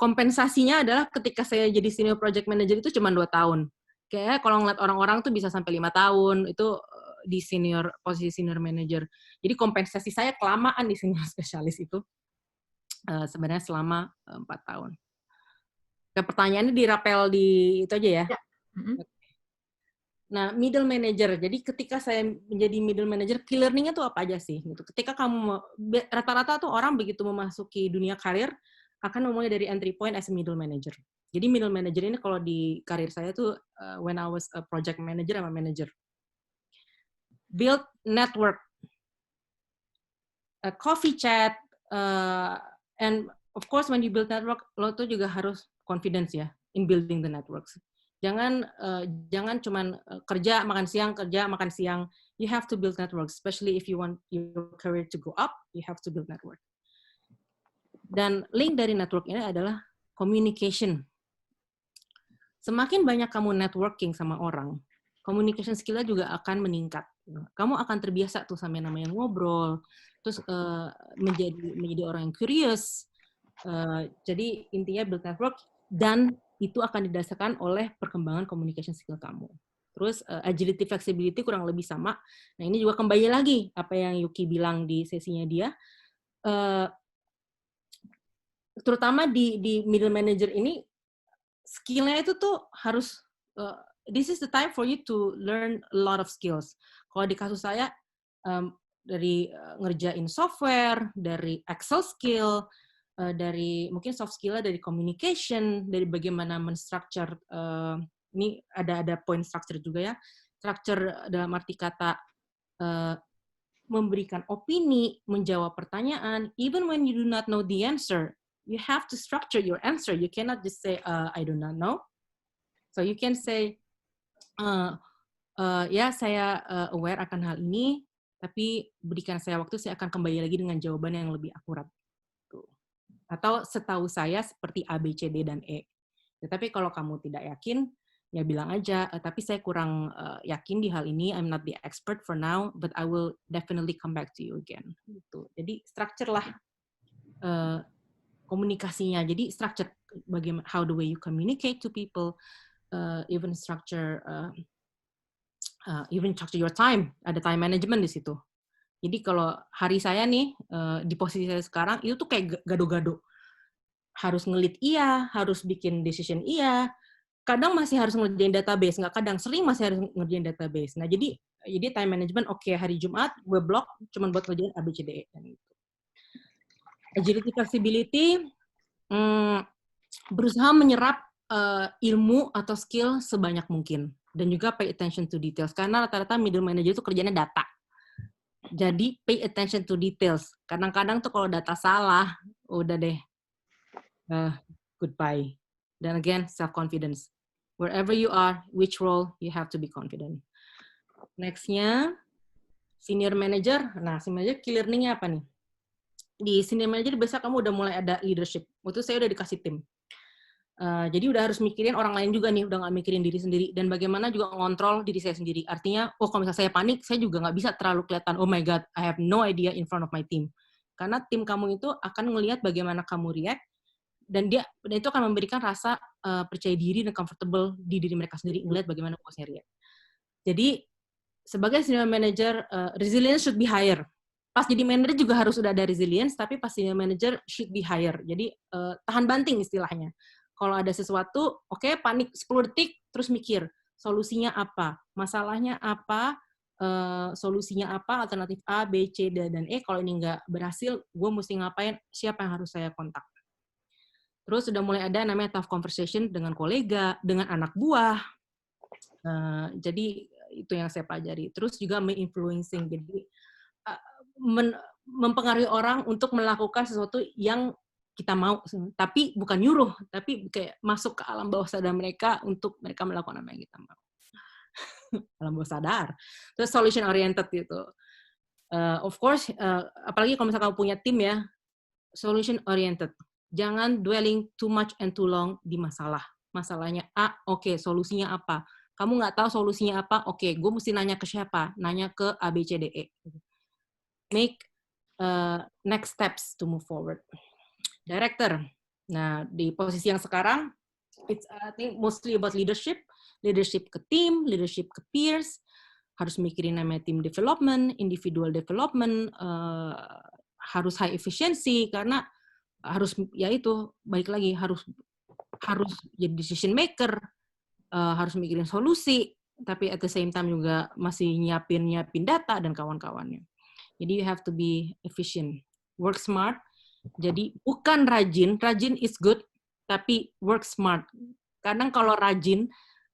Kompensasinya adalah ketika saya jadi senior project manager itu cuma 2 tahun. Kayak kalau ngeliat orang-orang tuh bisa sampai 5 tahun. Itu di posisi senior manager. Jadi kompensasi saya kelamaan di senior specialist itu sebenarnya selama 4 tahun. Pertanyaannya dirapel di itu aja ya. Nah, middle manager. Jadi ketika saya menjadi middle manager, key learning-nya tuh apa aja sih? Gitu. Ketika kamu rata-rata tuh orang begitu memasuki dunia karir akan memulai dari entry point as a middle manager. Jadi middle manager ini kalau di karir saya tuh when I was a project manager sama manager. Build network, a coffee chat, and of course when you build network, lo tuh juga harus confidence ya in building the networks. Jangan cuman kerja makan siang. You have to build networks, especially if you want your career to go up. You have to build network. Dan link dari network ini adalah communication. Semakin banyak kamu networking sama orang, communication skill-nya juga akan meningkat. Kamu akan terbiasa tuh sama yang namanya ngobrol, terus menjadi orang yang curious. Jadi intinya build network, dan itu akan didasarkan oleh perkembangan communication skill kamu. Terus agility, flexibility kurang lebih sama. Nah ini juga kembali lagi apa yang Yuki bilang di sesinya dia. Terutama di middle manager ini, skill-nya itu tuh harus, this is the time for you to learn a lot of skills. Kalau di kasus saya, dari ngerjain software, dari Excel skill, dari mungkin soft skill-nya dari communication, dari bagaimana men-structure, ini ada point structure juga ya. Structure dalam arti kata memberikan opini, menjawab pertanyaan, even when you do not know the answer, you have to structure your answer. You cannot just say, I do not know. So you can say, ya saya aware akan hal ini, tapi berikan saya waktu, saya akan kembali lagi dengan jawaban yang lebih akurat. Atau setahu saya seperti A, B, C, D, dan E. Tetapi kalau kamu tidak yakin, ya bilang aja, tapi saya kurang yakin di hal ini, I'm not the expert for now, but I will definitely come back to you again. Gitu. Jadi structure lah komunikasinya. Jadi structure bagaimana, how the way you communicate to people, even structure your time. Ada time management di situ. Jadi kalau hari saya nih, di posisi saya sekarang, itu tuh kayak gado-gado. Harus ngelit iya, harus bikin decision iya, kadang masih harus ngerjain database, sering masih harus ngerjain database. Nah, jadi time management, oke, hari Jumat, gue blok, cuma buat ngerjain ABCDE. Gitu. Agility, flexibility, berusaha menyerap ilmu atau skill sebanyak mungkin. Dan juga pay attention to details, karena rata-rata middle manager itu kerjanya data. Jadi pay attention to details. Kadang-kadang tuh kalau data salah, udah deh, goodbye. Dan again, self-confidence. Wherever you are, which role, you have to be confident. Next-nya, senior manager. Nah, senior manager, key learning-nya apa nih? Di senior manager, biasa kamu udah mulai ada leadership. Waktu saya udah dikasih tim. Jadi udah harus mikirin orang lain juga nih, udah nggak mikirin diri sendiri. Dan bagaimana juga ngontrol diri saya sendiri. Artinya, kalau misalnya saya panik, saya juga nggak bisa terlalu kelihatan, oh my God, I have no idea in front of my team. Karena tim kamu itu akan ngelihat bagaimana kamu react, dan itu akan memberikan rasa percaya diri dan comfortable di diri mereka sendiri, ngelihat bagaimana bosnya react. Jadi, sebagai senior manager, resilience should be higher. Pas jadi manager juga harus udah ada resilience, tapi pas senior manager should be higher. Jadi, tahan banting istilahnya. Kalau ada sesuatu, oke, panik 10 detik, terus mikir, solusinya apa? Masalahnya apa? Solusinya apa? Alternatif A, B, C, D, dan E. Kalau ini nggak berhasil, gue mesti ngapain? Siapa yang harus saya kontak? Terus sudah mulai ada namanya tough conversation dengan kolega, dengan anak buah. Jadi itu yang saya pelajari. Terus juga me-influencing, jadi mempengaruhi orang untuk melakukan sesuatu yang kita mau, tapi bukan nyuruh, tapi kayak masuk ke alam bawah sadar mereka untuk mereka melakukan apa yang kita mau. Alam bawah sadar. Terus solution oriented gitu. Of course, apalagi kalau misalnya kamu punya tim ya, solution oriented. Jangan dwelling too much and too long di masalah. Masalahnya oke, solusinya apa? Kamu nggak tahu solusinya apa? Oke, gue mesti nanya ke siapa? Nanya ke A, B, C, D, E. Make next steps to move forward. Director. Nah, di posisi yang sekarang, it's I think mostly about leadership ke tim, leadership ke peers, harus mikirin namanya team development, individual development, harus high efficiency karena harus ya itu balik lagi harus jadi decision maker, harus mikirin solusi, tapi at the same time juga masih nyiapin data dan kawan-kawannya. Jadi you have to be efficient, work smart. Jadi bukan rajin is good, tapi work smart. Kadang kalau rajin,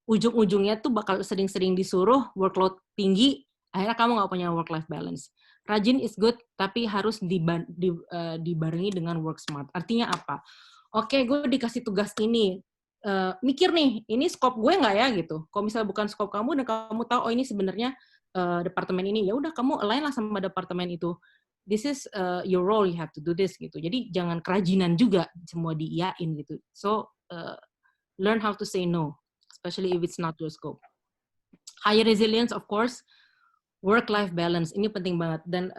ujung-ujungnya tuh bakal sering-sering disuruh, workload tinggi, akhirnya kamu nggak punya work-life balance. Rajin is good, tapi harus dibarengi dengan work smart. Artinya apa? Oke, gue dikasih tugas ini, mikir nih, ini scope gue nggak ya gitu. Kalau misalnya bukan scope kamu dan kamu tahu, oh ini sebenarnya departemen ini, ya udah kamu align lah sama departemen itu. This is your role, you have to do this gitu. Jadi jangan kerajinan juga semua diiyain gitu. So learn how to say no, especially if it's not your scope. Higher resilience, of course, work-life balance ini penting banget. Dan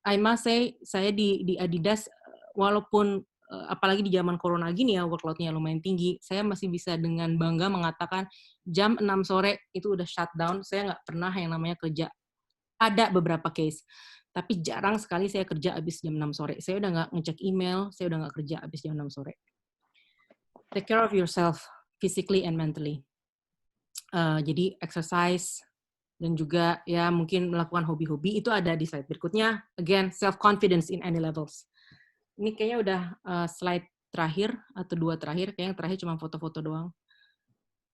I must say, saya di Adidas, walaupun apalagi di zaman corona gini ya, workload-nya lumayan tinggi, saya masih bisa dengan bangga mengatakan jam 6 sore itu udah shutdown. Saya nggak pernah yang namanya kerja. Ada beberapa case. Tapi jarang sekali saya kerja habis jam 6 sore. Saya udah nggak ngecek email, saya udah nggak kerja habis jam 6 sore. Take care of yourself, physically and mentally. Jadi exercise, dan juga ya mungkin melakukan hobi-hobi, itu ada di slide berikutnya. Again, self-confidence in any levels. Ini kayaknya udah slide terakhir, atau 2 terakhir, kayaknya yang terakhir cuma foto-foto doang.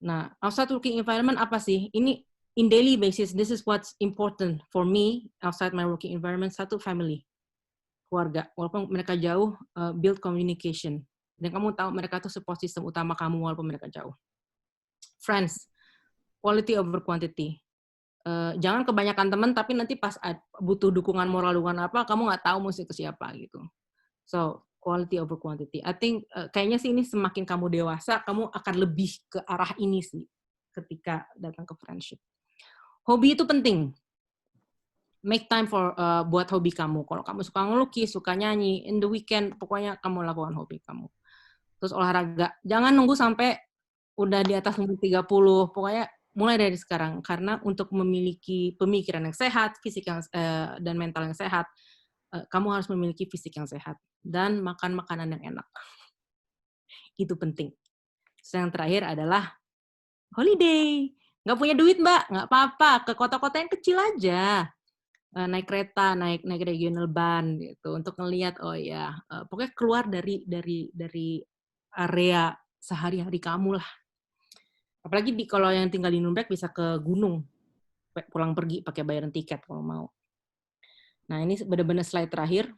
Nah, outside working environment apa sih? Ini in daily basis, this is what's important for me outside my working environment. Satu, family, keluarga. Walaupun mereka jauh, build communication. Dan kamu tahu mereka tuh support system utama kamu walaupun mereka jauh. Friends, quality over quantity. Jangan kebanyakan teman, tapi nanti pas butuh dukungan moral, dukungan apa, kamu nggak tahu mesti ke siapa gitu. So, quality over quantity. I think kayaknya sih ini semakin kamu dewasa, kamu akan lebih ke arah ini sih ketika datang ke friendship. Hobi itu penting. Make time for buat hobi kamu. Kalau kamu suka ngelukis, suka nyanyi, in the weekend pokoknya kamu lakukan hobi kamu. Terus olahraga. Jangan nunggu sampai udah di atas umur 30. Pokoknya mulai dari sekarang. Karena untuk memiliki pemikiran yang sehat, fisik yang dan mental yang sehat, kamu harus memiliki fisik yang sehat dan makan makanan yang enak. Itu penting. Terus yang terakhir adalah holiday. Nggak punya duit, Mbak? Nggak apa-apa. Ke kota-kota yang kecil aja. Naik kereta, naik regional ban gitu untuk ngelihat, oh ya, pokoknya keluar dari area sehari-hari kamu lah. Apalagi kalau yang tinggal di Nuremberg bisa ke gunung, pulang pergi pakai bayaran tiket kalau mau. Nah, ini benar-benar slide terakhir.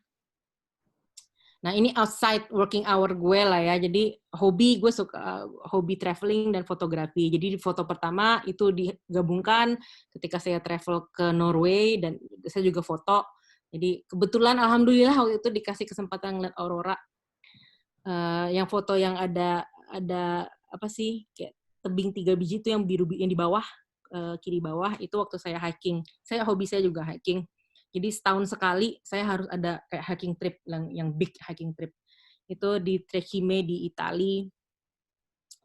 Nah, ini outside working hour gue lah ya. Jadi hobi, gue suka hobi traveling dan fotografi. Jadi di foto pertama itu digabungkan ketika saya travel ke Norway dan saya juga foto. Jadi kebetulan alhamdulillah waktu itu dikasih kesempatan ngeliat aurora. Yang foto yang ada apa sih? Kayak tebing 3 biji itu yang biru yang di bawah, kiri bawah itu waktu saya hiking. Hobi saya juga hiking. Jadi setahun sekali saya harus ada kayak hiking trip yang big hiking trip. Itu di Trekime di Itali.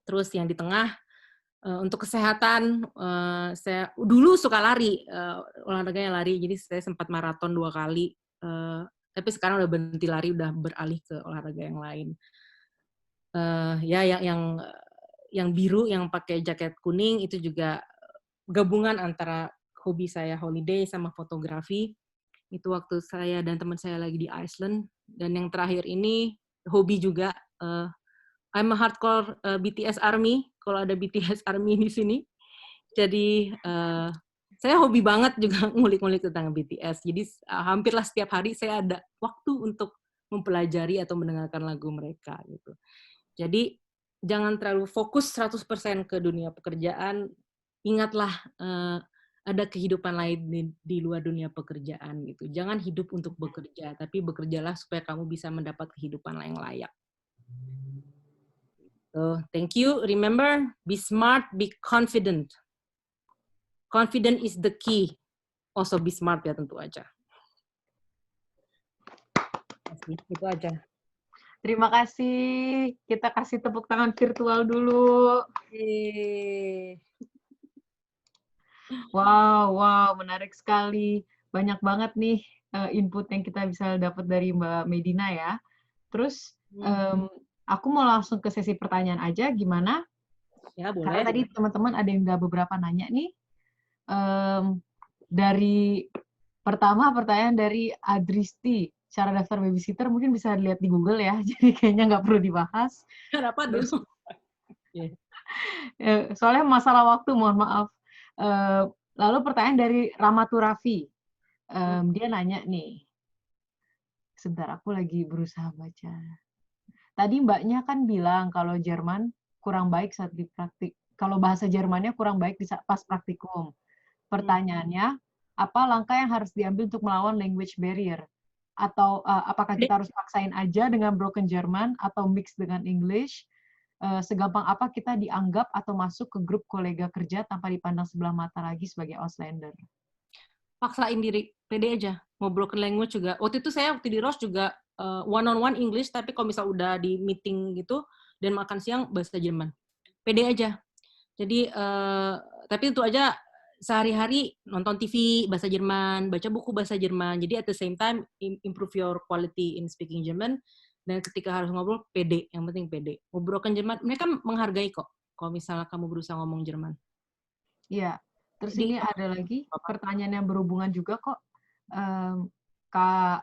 Terus yang di tengah untuk kesehatan saya dulu suka lari, olahraganya lari. Jadi saya sempat maraton 2 kali. Tapi sekarang udah berhenti lari, udah beralih ke olahraga yang lain. Ya yang biru yang pakai jaket kuning itu juga gabungan antara hobi saya holiday sama fotografi. Itu waktu saya dan teman saya lagi di Iceland. Dan yang terakhir ini hobi juga. I'm a hardcore BTS Army. Kalau ada BTS Army di sini. Jadi Saya hobi banget juga ngulik-ngulik tentang BTS. Jadi hampirlah setiap hari saya ada waktu untuk mempelajari atau mendengarkan lagu mereka gitu. Jadi jangan terlalu fokus 100% ke dunia pekerjaan. Ingatlah ada kehidupan lain di luar dunia pekerjaan gitu. Jangan hidup untuk bekerja, tapi bekerjalah supaya kamu bisa mendapat kehidupan yang layak. So, thank you. Remember, be smart, be confident. Confident is the key. Also be smart ya tentu aja. Itu aja. Terima kasih. Kita kasih tepuk tangan virtual dulu. Wow, menarik sekali. Banyak banget nih input yang kita bisa dapat dari Mbak Medina ya. Terus aku mau langsung ke sesi pertanyaan aja, gimana? Ya, boleh. Karena tadi teman-teman ada yang udah beberapa nanya nih. Dari pertanyaan dari Adristi, cara daftar babysitter mungkin bisa dilihat di Google ya, jadi kayaknya nggak perlu dibahas. Kenapa dulu? Soalnya masalah waktu, mohon maaf. Lalu pertanyaan dari Ramatu Raffi, dia nanya nih, sebentar aku lagi berusaha baca. Tadi mbaknya kan bilang kalau Jerman kurang baik saat dipraktik, kalau bahasa Jermannya kurang baik pas praktikum. Pertanyaannya, apa langkah yang harus diambil untuk melawan language barrier? Atau apakah kita harus paksain aja dengan broken German atau mix dengan English? Segampang apa kita dianggap atau masuk ke grup kolega kerja tanpa dipandang sebelah mata lagi sebagai Auslander? Paksain diri, pede aja. Mau broken language juga. Waktu itu saya di Roche juga one-on-one English, tapi kalau misal udah di meeting gitu, dan makan siang bahasa Jerman. Pede aja. Jadi, tapi itu aja sehari-hari nonton TV bahasa Jerman, baca buku bahasa Jerman. Jadi at the same time improve your quality in speaking German. Dan ketika harus ngobrol, pede. Yang penting pede. Mau broken Jerman, mereka menghargai kok. Kalau misalnya kamu berusaha ngomong Jerman. Iya. Terus Jadi, ini ada lagi pertanyaan yang berhubungan juga kok. Kak,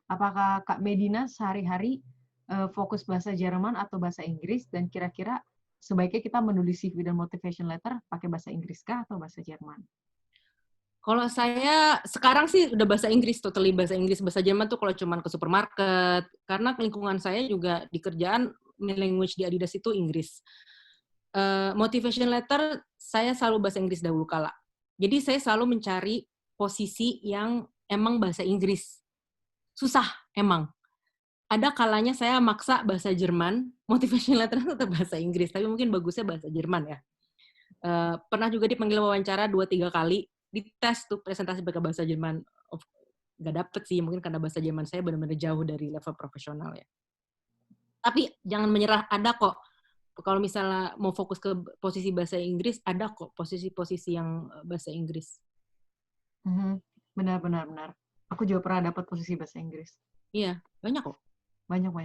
apakah Kak Medina sehari-hari fokus bahasa Jerman atau bahasa Inggris, dan kira-kira sebaiknya kita menulis CV dan motivation letter pakai bahasa Inggris kah atau bahasa Jerman? Kalau saya sekarang sih udah bahasa Inggris, totally bahasa Inggris. Bahasa Jerman tuh kalau cuman ke supermarket. Karena lingkungan saya juga di kerjaan, language di Adidas itu Inggris. Motivation letter, saya selalu bahasa Inggris dahulu kala. Jadi saya selalu mencari posisi yang emang bahasa Inggris. Susah, emang. Ada kalanya saya maksa bahasa Jerman, motivation letter tetap bahasa Inggris, tapi mungkin bagusnya bahasa Jerman ya. Pernah juga dipanggil wawancara 2-3 kali, dites tuh presentasi pakai bahasa Jerman. Nggak dapet sih, mungkin karena bahasa Jerman saya benar-benar jauh dari level profesional ya. Tapi jangan menyerah, ada kok. Kalau misalnya mau fokus ke posisi bahasa Inggris, ada kok posisi-posisi yang bahasa Inggris. Benar. Aku juga pernah dapat posisi bahasa Inggris. Iya, banyak kok. Banyak.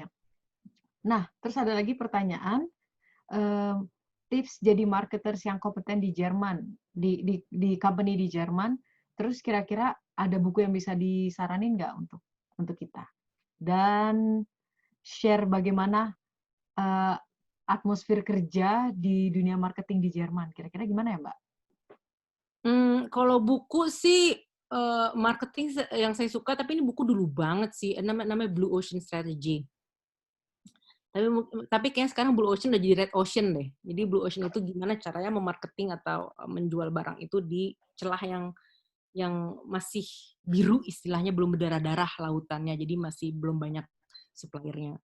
Nah, terus ada lagi pertanyaan, tips jadi marketers yang kompeten di Jerman, di company di Jerman. Terus kira-kira ada buku yang bisa disaranin nggak untuk kita? Dan share bagaimana atmosfer kerja di dunia marketing di Jerman. Kira-kira gimana ya, Mbak? Kalau buku sih marketing yang saya suka, tapi ini buku dulu banget sih, namanya Blue Ocean Strategy. Tapi kayaknya sekarang Blue Ocean udah jadi Red Ocean deh. Jadi Blue Ocean itu gimana caranya memarketing atau menjual barang itu di celah yang masih biru, istilahnya belum berdarah-darah lautannya, jadi masih belum banyak suppliernya.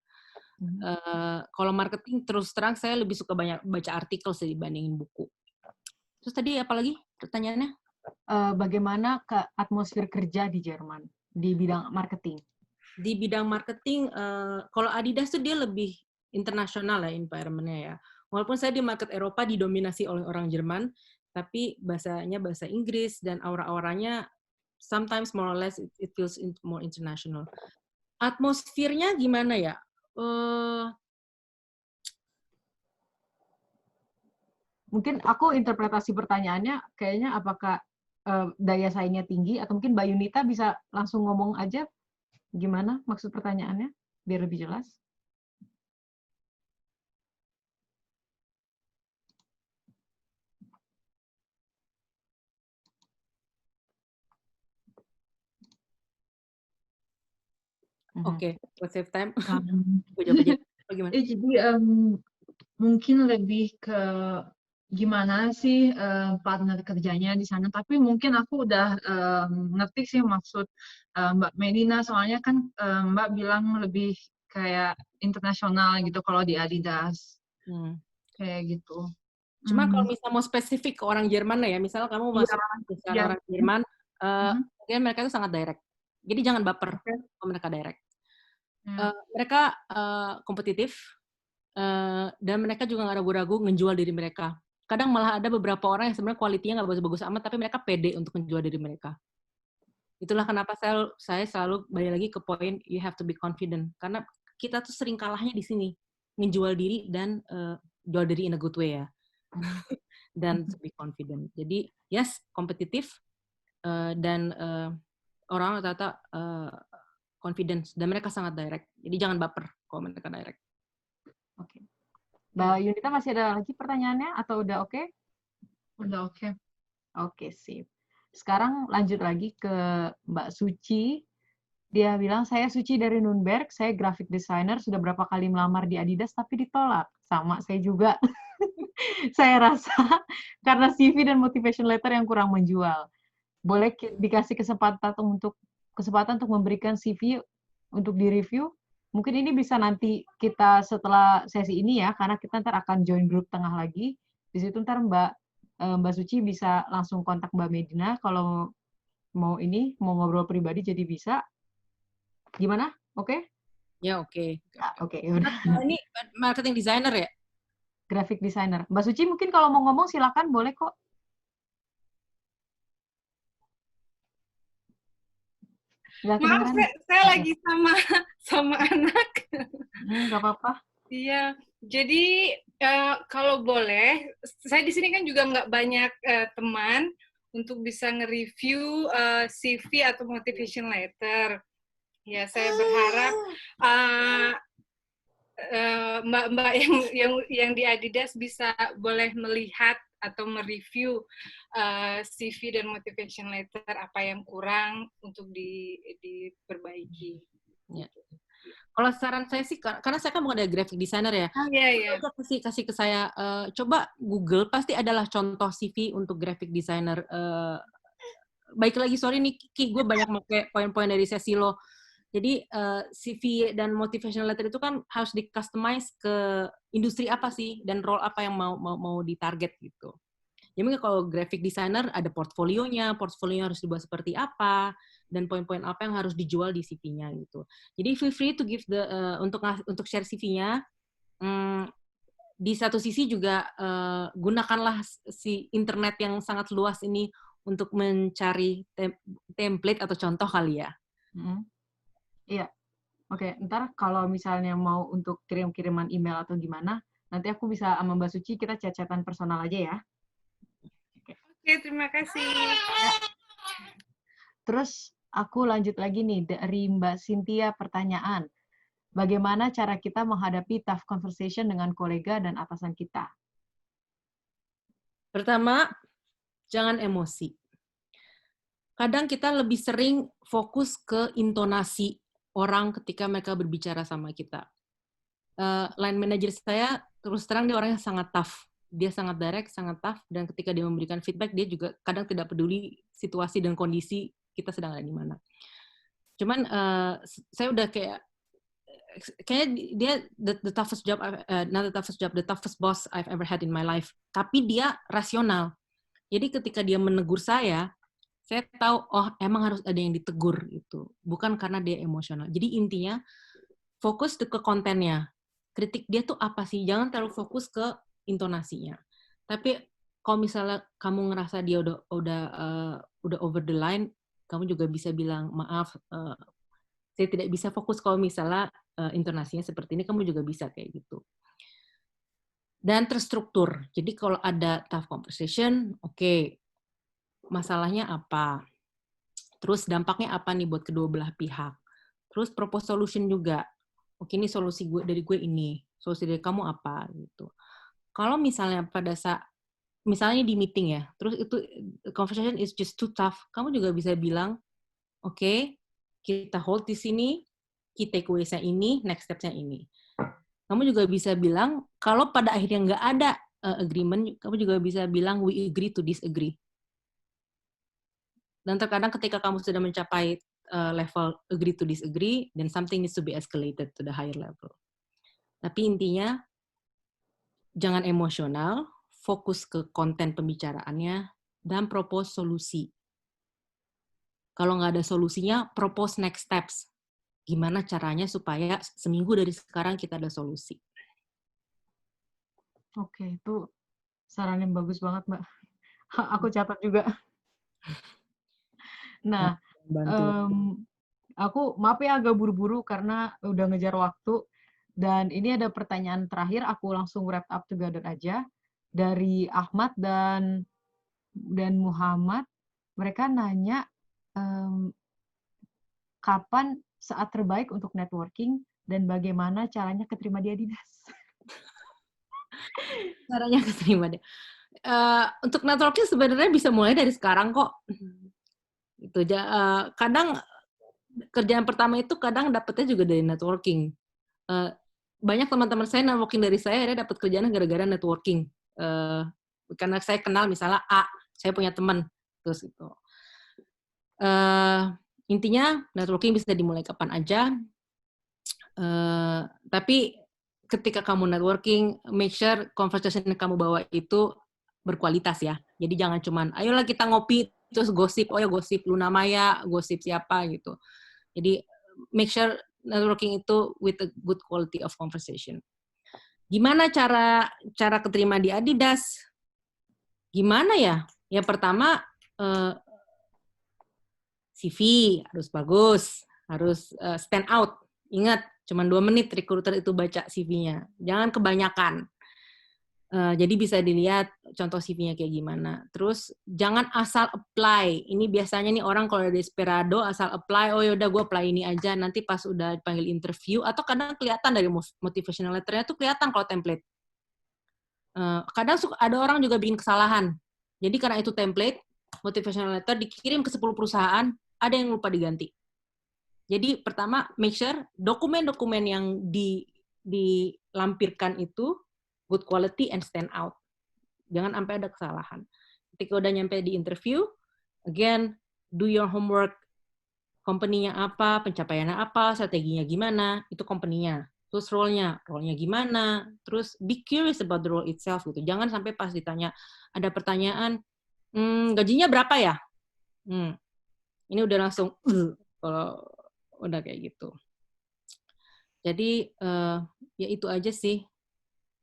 Kalau marketing terus terang saya lebih suka banyak baca artikel sih dibandingin buku. Terus tadi apa lagi pertanyaannya? Bagaimana atmosfer kerja di Jerman di bidang marketing? Di bidang marketing, kalau Adidas tuh dia lebih internasional ya environment-nya ya. Walaupun saya di market Eropa didominasi oleh orang Jerman, tapi bahasanya bahasa Inggris dan aura-auranya sometimes more or less it feels more international. Atmosfernya gimana ya? Mungkin aku interpretasi pertanyaannya kayaknya apakah daya saingnya tinggi, atau mungkin Mbak Yunita bisa langsung ngomong aja gimana maksud pertanyaannya biar lebih jelas. Oke, buat save time, Um, gue jawab aja. Bagaimana? jadi mungkin lebih ke gimana sih partner kerjanya di sana. Tapi mungkin aku udah ngerti sih maksud Mbak Medina. Soalnya kan Mbak bilang lebih kayak internasional gitu kalau di Adidas. Kayak gitu. Cuma kalau misalnya mau spesifik ke orang Jerman ya, misalnya kamu masuk perusahaan iya. orang Jerman, mungkin mereka itu sangat direct. Jadi jangan baper kalau mereka direct. Mereka kompetitif, dan mereka juga nggak ragu-ragu ngejual diri mereka. Kadang malah ada beberapa orang yang sebenarnya kualitinya nggak bagus-bagus amat, tapi mereka pede untuk menjual diri mereka. Itulah kenapa saya selalu balik lagi ke poin you have to be confident. Karena kita tuh sering kalahnya di sini, menjual diri dan jual diri in a good way ya. Dan to be confident. Jadi yes, kompetitif, dan orang rata-rata confidence, dan mereka sangat direct. Jadi jangan baper kalau mereka direct. Oke. Mbak Yunita masih ada lagi pertanyaannya atau udah oke? Udah oke. Oke, sip. Sekarang lanjut lagi ke Mbak Suci. Dia bilang, saya Suci dari Nunberg, saya graphic designer, sudah berapa kali melamar di Adidas tapi ditolak. Sama, saya juga. Saya rasa karena CV dan motivation letter yang kurang menjual. Boleh dikasih kesempatan untuk memberikan CV untuk di-review? Mungkin ini bisa nanti kita setelah sesi ini ya, karena kita ntar akan join grup tengah lagi. Di situ ntar Mbak Suci bisa langsung kontak Mbak Medina kalau mau ngobrol pribadi jadi bisa. Gimana? Oke? Ya oke. Oke, yaudah. Ini marketing designer ya? Graphic designer. Mbak Suci mungkin kalau mau ngomong silakan, boleh kok. Maaf, saya lagi sama anak. Nggak apa-apa. Iya, jadi kalau boleh, saya di sini kan juga nggak banyak teman untuk bisa nge-review CV atau motivation letter. Ya, saya berharap mbak-mbak yang di Adidas bisa boleh melihat atau mereview CV dan motivation letter apa yang kurang untuk diperbaiki. Ya. Kalau saran saya sih, karena saya kan bukan ada graphic designer ya, Iya. kasih ke saya, coba Google, pasti adalah contoh CV untuk graphic designer. Baik lagi, sorry nih Ki, gue banyak pakai poin-poin dari sesi lo. Jadi CV dan motivational letter itu kan harus di-customize ke industri apa sih, dan role apa yang mau ditarget gitu. Jadi kalau graphic designer ada portfolionya harus dibuat seperti apa, dan poin-poin apa yang harus dijual di CV-nya gitu. Jadi feel free to give untuk share CV-nya. Di satu sisi juga gunakanlah si internet yang sangat luas ini untuk mencari template atau contoh kali ya. Iya. Oke, ntar kalau misalnya mau untuk kirim-kiriman email atau gimana, nanti aku bisa sama Mbak Suci, kita chat-chatan personal aja ya. Oke, terima kasih. Ya. Terus aku lanjut lagi nih dari Mbak Cynthia pertanyaan. Bagaimana cara kita menghadapi tough conversation dengan kolega dan atasan kita? Pertama, jangan emosi. Kadang kita lebih sering fokus ke intonasi orang ketika mereka berbicara sama kita. Line manager saya, terus terang dia orangnya sangat tough. Dia sangat direct, sangat tough, dan ketika dia memberikan feedback, dia juga kadang tidak peduli situasi dan kondisi kita sedang ada di mana. Cuman saya udah kayaknya dia the toughest job, not the toughest job, the toughest boss I've ever had in my life. Tapi dia rasional. Jadi ketika dia menegur saya tahu, oh emang harus ada yang ditegur gitu. Bukan karena dia emosional. Jadi intinya, fokus ke kontennya. Kritik dia tuh apa sih? Jangan terlalu fokus ke intonasinya. Tapi kalau misalnya kamu ngerasa dia udah over the line, kamu juga bisa bilang, maaf, saya tidak bisa fokus kalau misalnya intonasinya seperti ini, kamu juga bisa kayak gitu. Dan terstruktur. Jadi kalau ada tough conversation, oke, masalahnya apa? Terus dampaknya apa nih buat kedua belah pihak? Terus propose solution juga. Oke, ini solusi dari gue ini. Solusi dari kamu apa? Gitu. Kalau misalnya pada saat, misalnya di meeting ya, terus itu conversation is just too tough, kamu juga bisa bilang, oke, kita hold di sini, key takeaways-nya ini, next steps-nya ini. Kamu juga bisa bilang, kalau pada akhirnya nggak ada agreement, kamu juga bisa bilang, we agree to disagree. Dan terkadang ketika kamu sudah mencapai level agree to disagree, then something needs to be escalated to the higher level. Tapi intinya, jangan emosional, fokus ke konten pembicaraannya, dan propose solusi. Kalau nggak ada solusinya, propose next steps. Gimana caranya supaya seminggu dari sekarang kita ada solusi. Oke, itu saran yang bagus banget, Mbak. Aku catat juga. Nah, aku maaf ya agak buru-buru karena udah ngejar waktu. Dan ini ada pertanyaan terakhir, aku langsung wrap up together aja. Dari Ahmad dan Muhammad, mereka nanya kapan saat terbaik untuk networking dan bagaimana caranya keterima di Adidas. Caranya keterima deh. Untuk networking sebenarnya bisa mulai dari sekarang kok. Itu kadang kerjaan pertama itu kadang dapetnya juga dari networking. Banyak teman-teman saya networking dari saya, dia dapat kerjaan gara-gara networking. Karena saya kenal misalnya A, saya punya teman, terus itu. Intinya networking bisa dimulai kapan aja. Tapi ketika kamu networking, make sure conversation yang kamu bawa itu berkualitas ya. Jadi jangan cuman, ayolah kita ngopi, terus gosip, oh ya gosip Luna Maya, gosip siapa gitu. Jadi make sure networking itu with a good quality of conversation. Gimana cara keterima di Adidas? Gimana ya? Yang pertama, CV harus bagus, harus stand out. Ingat, cuma 2 menit recruiter itu baca CV-nya. Jangan kebanyakan. Jadi bisa dilihat contoh CV-nya kayak gimana. Terus jangan asal apply. Ini biasanya nih orang kalau ada desperado asal apply, oh yaudah gue apply ini aja. Nanti pas udah dipanggil interview, atau kadang kelihatan dari motivational letter-nya tuh kelihatan kalau template. Kadang ada orang juga bikin kesalahan. Jadi karena itu template, motivational letter dikirim ke 10 perusahaan, ada yang lupa diganti. Jadi pertama, make sure dokumen-dokumen yang dilampirkan itu good quality and stand out. Jangan sampai ada kesalahan. Ketika udah nyampe di interview, again, do your homework. Company-nya apa, pencapaiannya apa, strateginya gimana, itu company-nya. Terus role-nya gimana. Terus be curious about the role itself gitu. Jangan sampai pas ditanya, ada pertanyaan, gajinya berapa ya? Ini udah langsung, kalau udah kayak gitu. Jadi, ya itu aja sih.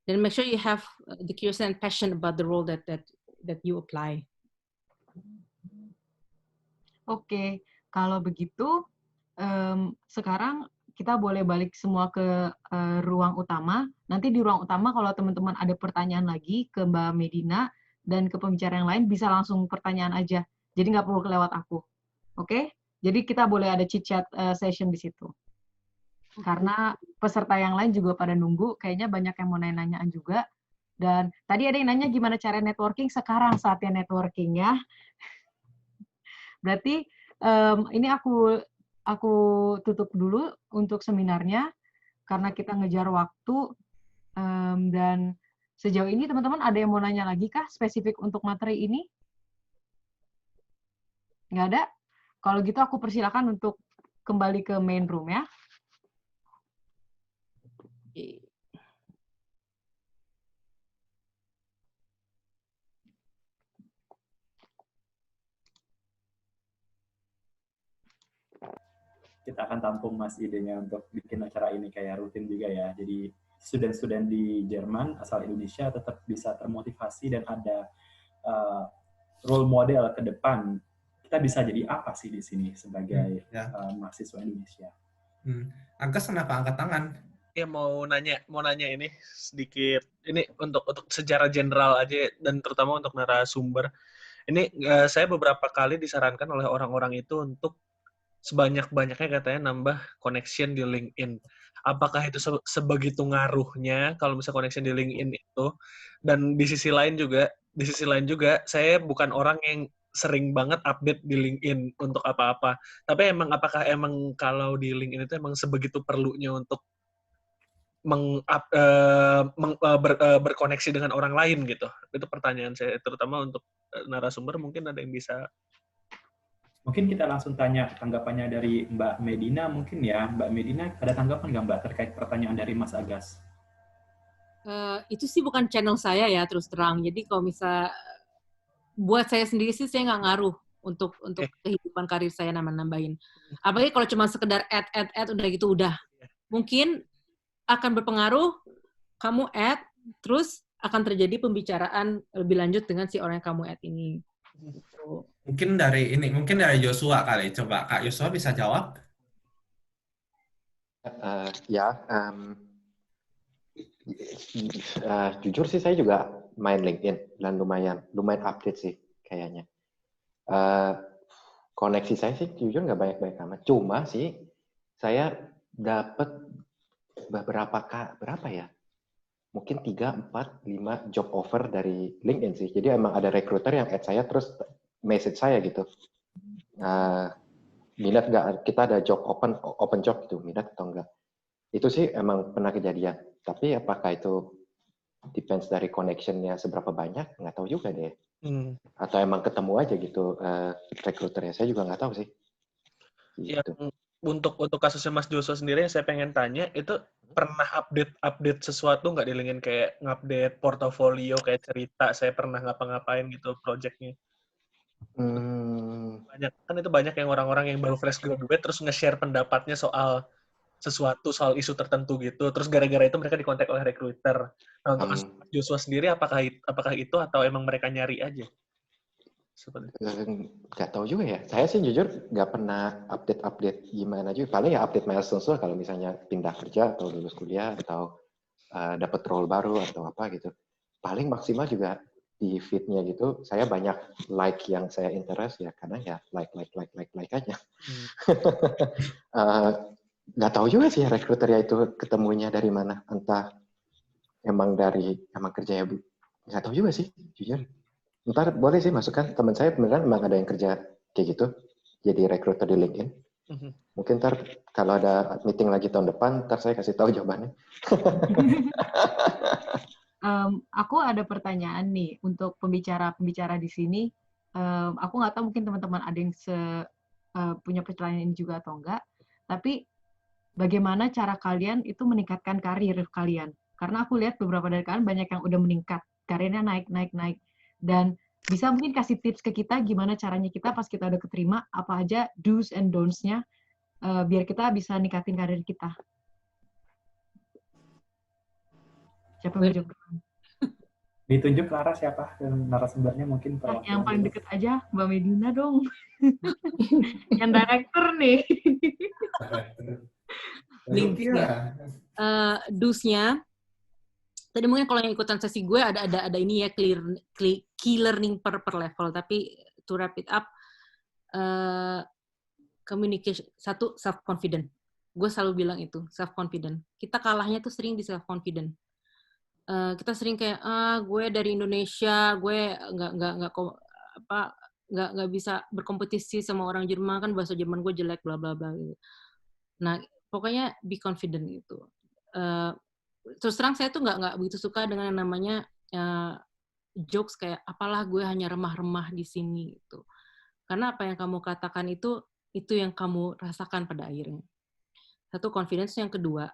Dan make sure you have the curiosity and passion about the role that you apply. Oke, kalau begitu sekarang kita boleh balik semua ke ruang utama. Nanti di ruang utama kalau teman-teman ada pertanyaan lagi ke Mbak Medina dan ke pembicara yang lain bisa langsung pertanyaan aja. Jadi nggak perlu kelewat aku. Oke? Jadi kita boleh ada chit-chat session di situ. Karena peserta yang lain juga pada nunggu, kayaknya banyak yang mau nanya-nanyaan juga. Dan tadi ada yang nanya gimana cara networking, sekarang saatnya networking ya. Berarti ini aku tutup dulu untuk seminarnya, karena kita ngejar waktu. Dan sejauh ini teman-teman ada yang mau nanya lagi kah spesifik untuk materi ini? Nggak ada? Kalau gitu aku persilakan untuk kembali ke main room ya. Kita akan tampung Mas idenya untuk bikin acara ini kayak rutin juga ya. Jadi student-student di Jerman asal Indonesia tetap bisa termotivasi dan ada role model ke depan. Kita bisa jadi apa sih di sini sebagai mahasiswa Indonesia? Angkas kenapa angkat tangan? Ya mau nanya ini sedikit. Ini untuk sejarah general aja dan terutama untuk narasumber. Ini saya beberapa kali disarankan oleh orang-orang itu untuk sebanyak-banyaknya katanya nambah connection di LinkedIn. Apakah itu sebegitu ngaruhnya kalau misalnya connection di LinkedIn itu? Dan di sisi lain juga saya bukan orang yang sering banget update di LinkedIn untuk apa-apa. Tapi apakah kalau di LinkedIn itu emang sebegitu perlunya untuk berkoneksi dengan orang lain gitu? Itu pertanyaan saya, terutama untuk narasumber. Mungkin ada yang bisa. Mungkin kita langsung tanya tanggapannya dari Mbak Medina mungkin ya. Mbak Medina, ada tanggapan nggak Mbak terkait pertanyaan dari Mas Agas? Itu sih bukan channel saya ya, terus terang. Jadi kalau misal buat saya sendiri sih saya nggak ngaruh untuk kehidupan karir saya nambahin. Apalagi kalau cuma sekedar add udah gitu udah. Mungkin akan berpengaruh, kamu add, terus akan terjadi pembicaraan lebih lanjut dengan si orang yang kamu add ini. Gitu. Mungkin dari Joshua kali. Coba Kak Joshua bisa jawab? Jujur sih saya juga main LinkedIn dan lumayan update sih kayaknya. Koneksi saya sih jujur nggak banyak-banyak amat. Cuma sih saya dapat berapa ya? Mungkin 3, 4, 5 job offer dari LinkedIn sih. Jadi emang ada recruiter yang add saya terus message saya gitu. Minat nggak? Kita ada job open job gitu, minat atau enggak? Itu sih emang pernah kejadian. Tapi apakah itu depends dari connection-nya seberapa banyak? Nggak tahu juga deh. Atau emang ketemu aja gitu recruiter-nya. Saya juga nggak tahu sih. Gitu. Yang untuk kasusnya Mas Joshua sendiri yang saya pengen tanya, itu pernah update sesuatu nggak di LinkedIn, kayak ngupdate portofolio, kayak cerita saya pernah ngapa-ngapain gitu project-nya? Banyak yang orang-orang yang baru fresh graduate terus nge-share pendapatnya soal isu tertentu gitu, terus gara-gara itu mereka dikontak oleh recruiter. Nah, untuk Mas Joshua sendiri apakah itu atau emang mereka nyari aja? Nggak tahu juga ya. Saya sih jujur nggak pernah update gimana juga. Paling ya update milestone kalau misalnya pindah kerja atau lulus kuliah atau dapat role baru atau apa gitu. Paling maksimal juga di feed-nya gitu. Saya banyak like yang saya interest ya karena ya like aja. Nggak tahu juga sih rekruter ya itu ketemunya dari mana. Entah emang kerjanya nggak tahu juga sih jujur. Ntar boleh sih masukkan, teman saya beneran emang ada yang kerja kayak gitu, jadi recruiter di LinkedIn. Mungkin ntar kalau ada meeting lagi tahun depan, ntar saya kasih tahu jawabannya. Aku ada pertanyaan nih untuk pembicara di sini. Aku nggak tahu mungkin teman-teman ada yang punya pertanyaan ini juga atau enggak. Tapi bagaimana cara kalian itu meningkatkan karir kalian? Karena aku lihat beberapa dari kalian banyak yang udah meningkat, karirnya naik. Dan bisa mungkin kasih tips ke kita gimana caranya kita pas kita udah keterima, apa aja do's and don'ts-nya biar kita bisa ningkatin karir kita. Siapa yang jawab? Ditunjuk Lara siapa narasumbernya mungkin Yang paling deket aja, Mbak Medina dong. Yang director nih. Dus-nya tadi mungkin kalau yang ikutan sesi gue ada ini ya, key learning per level, tapi to wrap it up, communication, satu, self confident. Gue selalu bilang itu, self confident. Kita kalahnya tuh sering di self confident. Kita sering kayak gue dari Indonesia, gue nggak bisa berkompetisi sama orang Jerman, kan bahasa Jerman gue jelek, bla bla bla gitu. Nah, pokoknya be confident gitu. Terus terang saya tuh nggak begitu suka dengan yang namanya jokes kayak apalah gue hanya remah-remah di sini gitu. Karena apa yang kamu katakan itu yang kamu rasakan pada akhirnya. Satu, confidence. Yang kedua,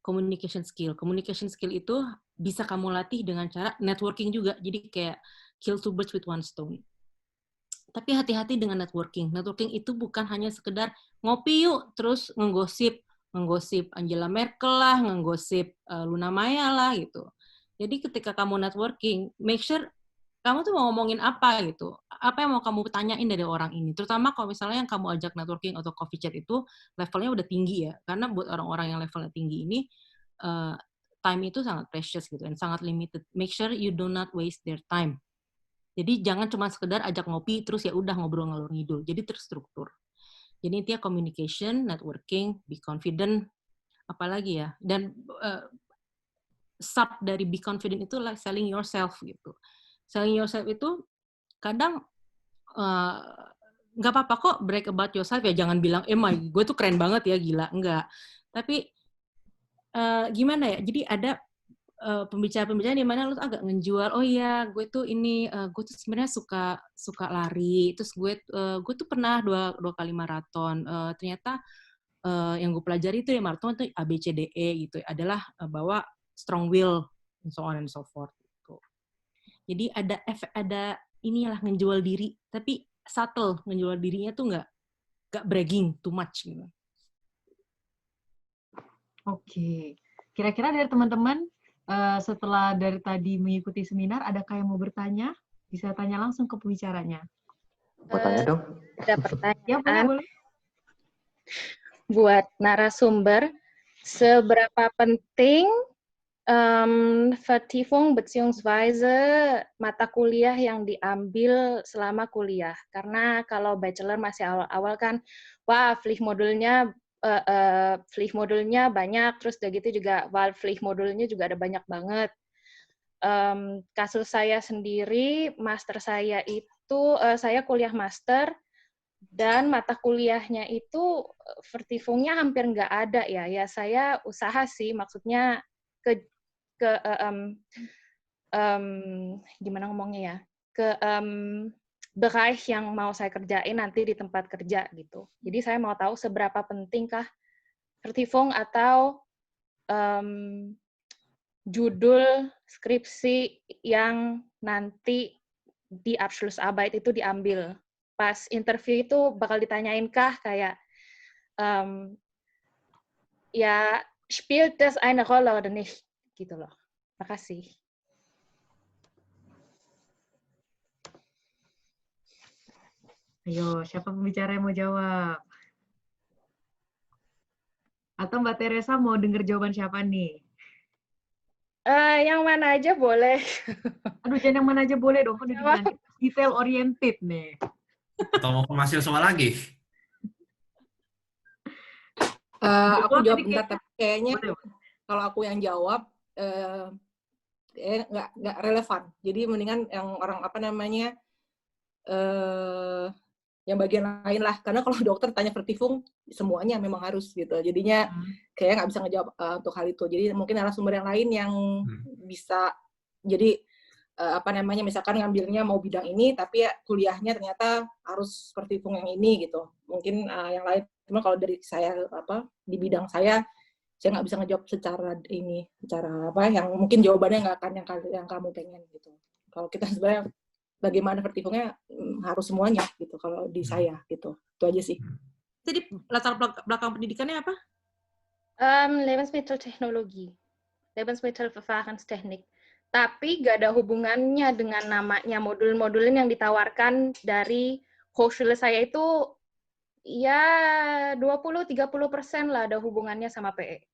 communication skill. Communication skill itu bisa kamu latih dengan cara networking juga. Jadi kayak kill two birds with one stone. Tapi hati-hati dengan networking. Networking itu bukan hanya sekedar ngopi yuk, terus nggosip Angela Merkel lah, nggosip Luna Maya lah gitu. Jadi ketika kamu networking, make sure kamu tuh mau ngomongin apa gitu. Apa yang mau kamu tanyain dari orang ini. Terutama kalau misalnya yang kamu ajak networking atau coffee chat itu levelnya udah tinggi ya. Karena buat orang-orang yang levelnya tinggi ini, time itu sangat precious gitu, dan sangat limited. Make sure you do not waste their time. Jadi jangan cuma sekedar ajak ngopi, terus ya udah ngobrol ngalor ngidul. Jadi terstruktur. Jadi intinya communication, networking, be confident, apalagi ya. Dan sub dari be confident itu like selling yourself gitu. Selling yourself itu kadang nggak apa-apa kok brag about yourself ya, jangan bilang gue tuh keren banget ya, gila, enggak. Tapi gimana ya, jadi ada pembicaraan di mana lu tuh agak ngejual, oh iya gue tuh gue tuh sebenarnya suka lari, terus gue tuh pernah dua kali maraton, ternyata yang gue pelajari itu ya maraton itu ABCDE gitu, adalah bawa strong will and so on and so forth gitu. Jadi ada inilah ngejual diri, tapi subtle, ngejual dirinya tuh nggak bragging too much gitu. Oke. Kira-kira dari teman-teman setelah dari tadi mengikuti seminar, adakah yang mau bertanya? Bisa tanya langsung ke pembicaranya. Mau tanya dong? Ada pertanyaan Ya, boleh. buat narasumber. Seberapa penting Vertiefung beziehungsweise mata kuliah yang diambil selama kuliah? Karena kalau bachelor masih awal-awal kan, wah Pflichtmodulnya banyak, terus udah gitu juga Wahlpflichtmodulnya juga ada banyak banget. Kasus saya sendiri, master saya itu, saya kuliah master, dan mata kuliahnya itu Vertiefungnya hampir nggak ada ya. Ya saya usaha sih, maksudnya gimana ngomongnya ya, ke bereich yang mau saya kerjain nanti di tempat kerja gitu. Jadi saya mau tahu seberapa pentingkah Vertiefung atau judul skripsi yang nanti di Abschlussarbeit itu diambil. Pas interview itu bakal ditanyainkah kayak ya spielt das eine Rolle oder nicht? Gitu loh. Makasih. Ayo, siapa pembicara yang mau jawab? Atau Mbak Teresa mau dengar jawaban siapa nih? Yang mana aja boleh. Aduh, jangan yang mana aja boleh dong. Kan udah dibilang detail oriented nih. Atau mau ke Mas Yosua lagi? Aku jawab bentar, tapi kayaknya kalau aku yang jawab nggak relevan. Jadi mendingan yang orang yang bagian lain lah. Karena kalau dokter tanya Vertiefung, semuanya memang harus gitu. Jadinya kayak nggak bisa ngejawab untuk hal itu. Jadi mungkin narasumber yang lain yang bisa. Jadi misalkan ngambilnya mau bidang ini, tapi ya kuliahnya ternyata harus Vertiefung yang ini gitu. Mungkin yang lain. Cuma kalau dari saya di bidang saya nggak bisa ngejawab secara yang mungkin jawabannya nggak akan yang kamu pengen gitu. Kalau kita sebenarnya bagaimana Vertiefungnya harus semuanya gitu kalau di saya gitu. Itu aja sih. Jadi latar belakang pendidikannya apa? Lebensmitteltechnologie, Lebensmittelverfahrenstechnik. Tapi nggak ada hubungannya dengan namanya modul-modulin yang ditawarkan dari Hochschule saya itu. Ya 20-30% lah ada hubungannya sama PE.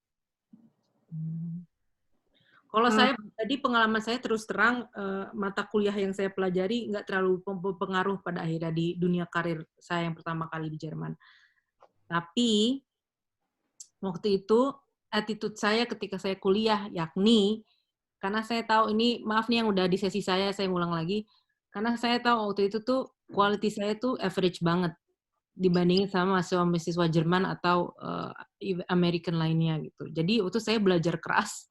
Kalau saya tadi pengalaman saya terus terang mata kuliah yang saya pelajari nggak terlalu berpengaruh pada akhirnya di dunia karir saya yang pertama kali di Jerman. Tapi waktu itu attitude saya ketika saya kuliah, yakni karena saya tahu ini, maaf nih yang udah di sesi saya ulang lagi, karena saya tahu waktu itu tuh quality saya tuh average banget dibandingin sama mahasiswa Jerman atau American lainnya gitu. Jadi waktu saya belajar keras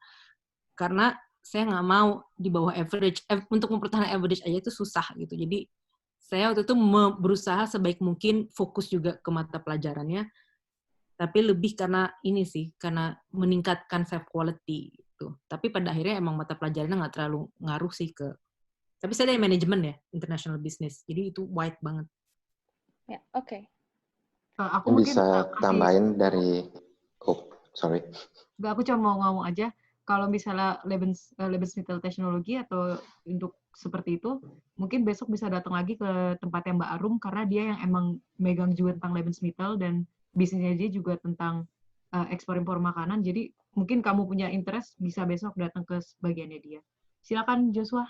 karena saya nggak mau di bawah average. Untuk mempertahankan average aja itu susah gitu. Jadi saya waktu itu berusaha sebaik mungkin fokus juga ke mata pelajarannya. Tapi lebih karena ini sih, karena meningkatkan self quality gitu. Tapi pada akhirnya emang mata pelajarannya nggak terlalu ngaruh sih ke. Tapi saya dari manajemen ya, international business. Jadi itu wide banget. Ya, oke. Aku bisa tambahin dari, sorry. Nggak, aku cuma mau ngomong aja, kalau misalnya Lebensmitteltechnologie atau untuk seperti itu, mungkin besok bisa datang lagi ke tempatnya Mbak Arum, karena dia yang emang megang juga tentang Lebensmittel, dan bisnisnya dia juga tentang ekspor-impor makanan, jadi mungkin kamu punya interest, bisa besok datang ke bagiannya dia. Silakan, Joshua.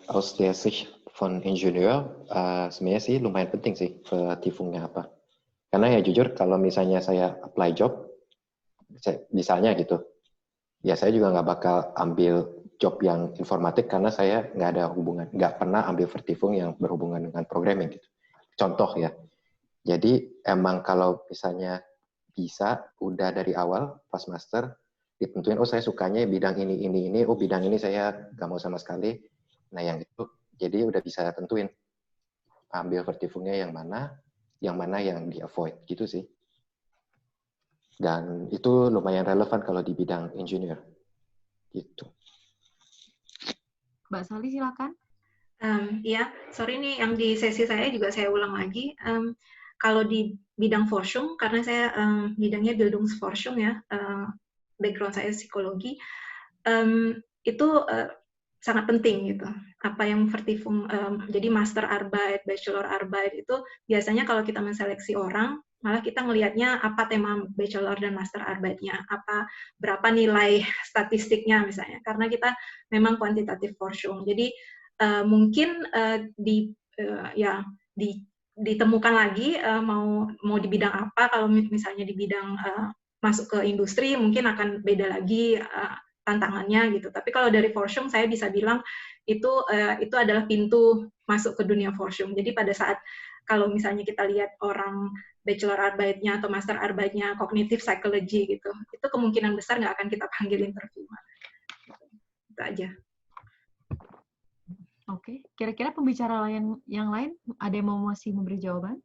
Aus der Sicht von Ingenieur, sebenarnya sih lumayan penting sih Vertiefungnya apa. Karena ya jujur, kalau misalnya saya apply job, misalnya gitu, ya saya juga nggak bakal ambil job yang informatik karena saya nggak pernah ambil vertifung yang berhubungan dengan programming gitu. Contoh ya. Jadi emang kalau misalnya bisa udah dari awal pas master ditentuin, oh saya sukanya bidang ini, oh bidang ini saya nggak mau sama sekali. Nah yang itu jadi udah bisa tentuin ambil vertifungnya yang mana yang di avoid gitu sih. Dan itu lumayan relevan kalau di bidang engineer. Gitu. Mbak Sali silakan. Ya, sorry nih yang di sesi saya juga saya ulang lagi. Kalau di bidang Forschung, karena saya bidangnya Bildungsforschung ya, background saya psikologi, itu sangat penting gitu. Apa yang Vertifung, jadi Master Arbeit, Bachelor Arbeit itu biasanya kalau kita menseleksi orang, malah kita ngelihatnya apa tema bachelor dan master arbeit-nya, berapa nilai statistiknya misalnya, karena kita memang kuantitatif Forschung. Jadi mungkin ditemukan lagi mau di bidang apa. Kalau misalnya di bidang masuk ke industri mungkin akan beda lagi tantangannya gitu. Tapi kalau dari Forschung saya bisa bilang itu adalah pintu masuk ke dunia Forschung. Jadi pada saat kalau misalnya kita lihat orang bachelor arbeit-nya atau master arbeit-nya cognitive psychology gitu, itu kemungkinan besar nggak akan kita panggil interview. Itu aja. Oke, kira-kira pembicara yang lain ada yang masih memberi jawaban?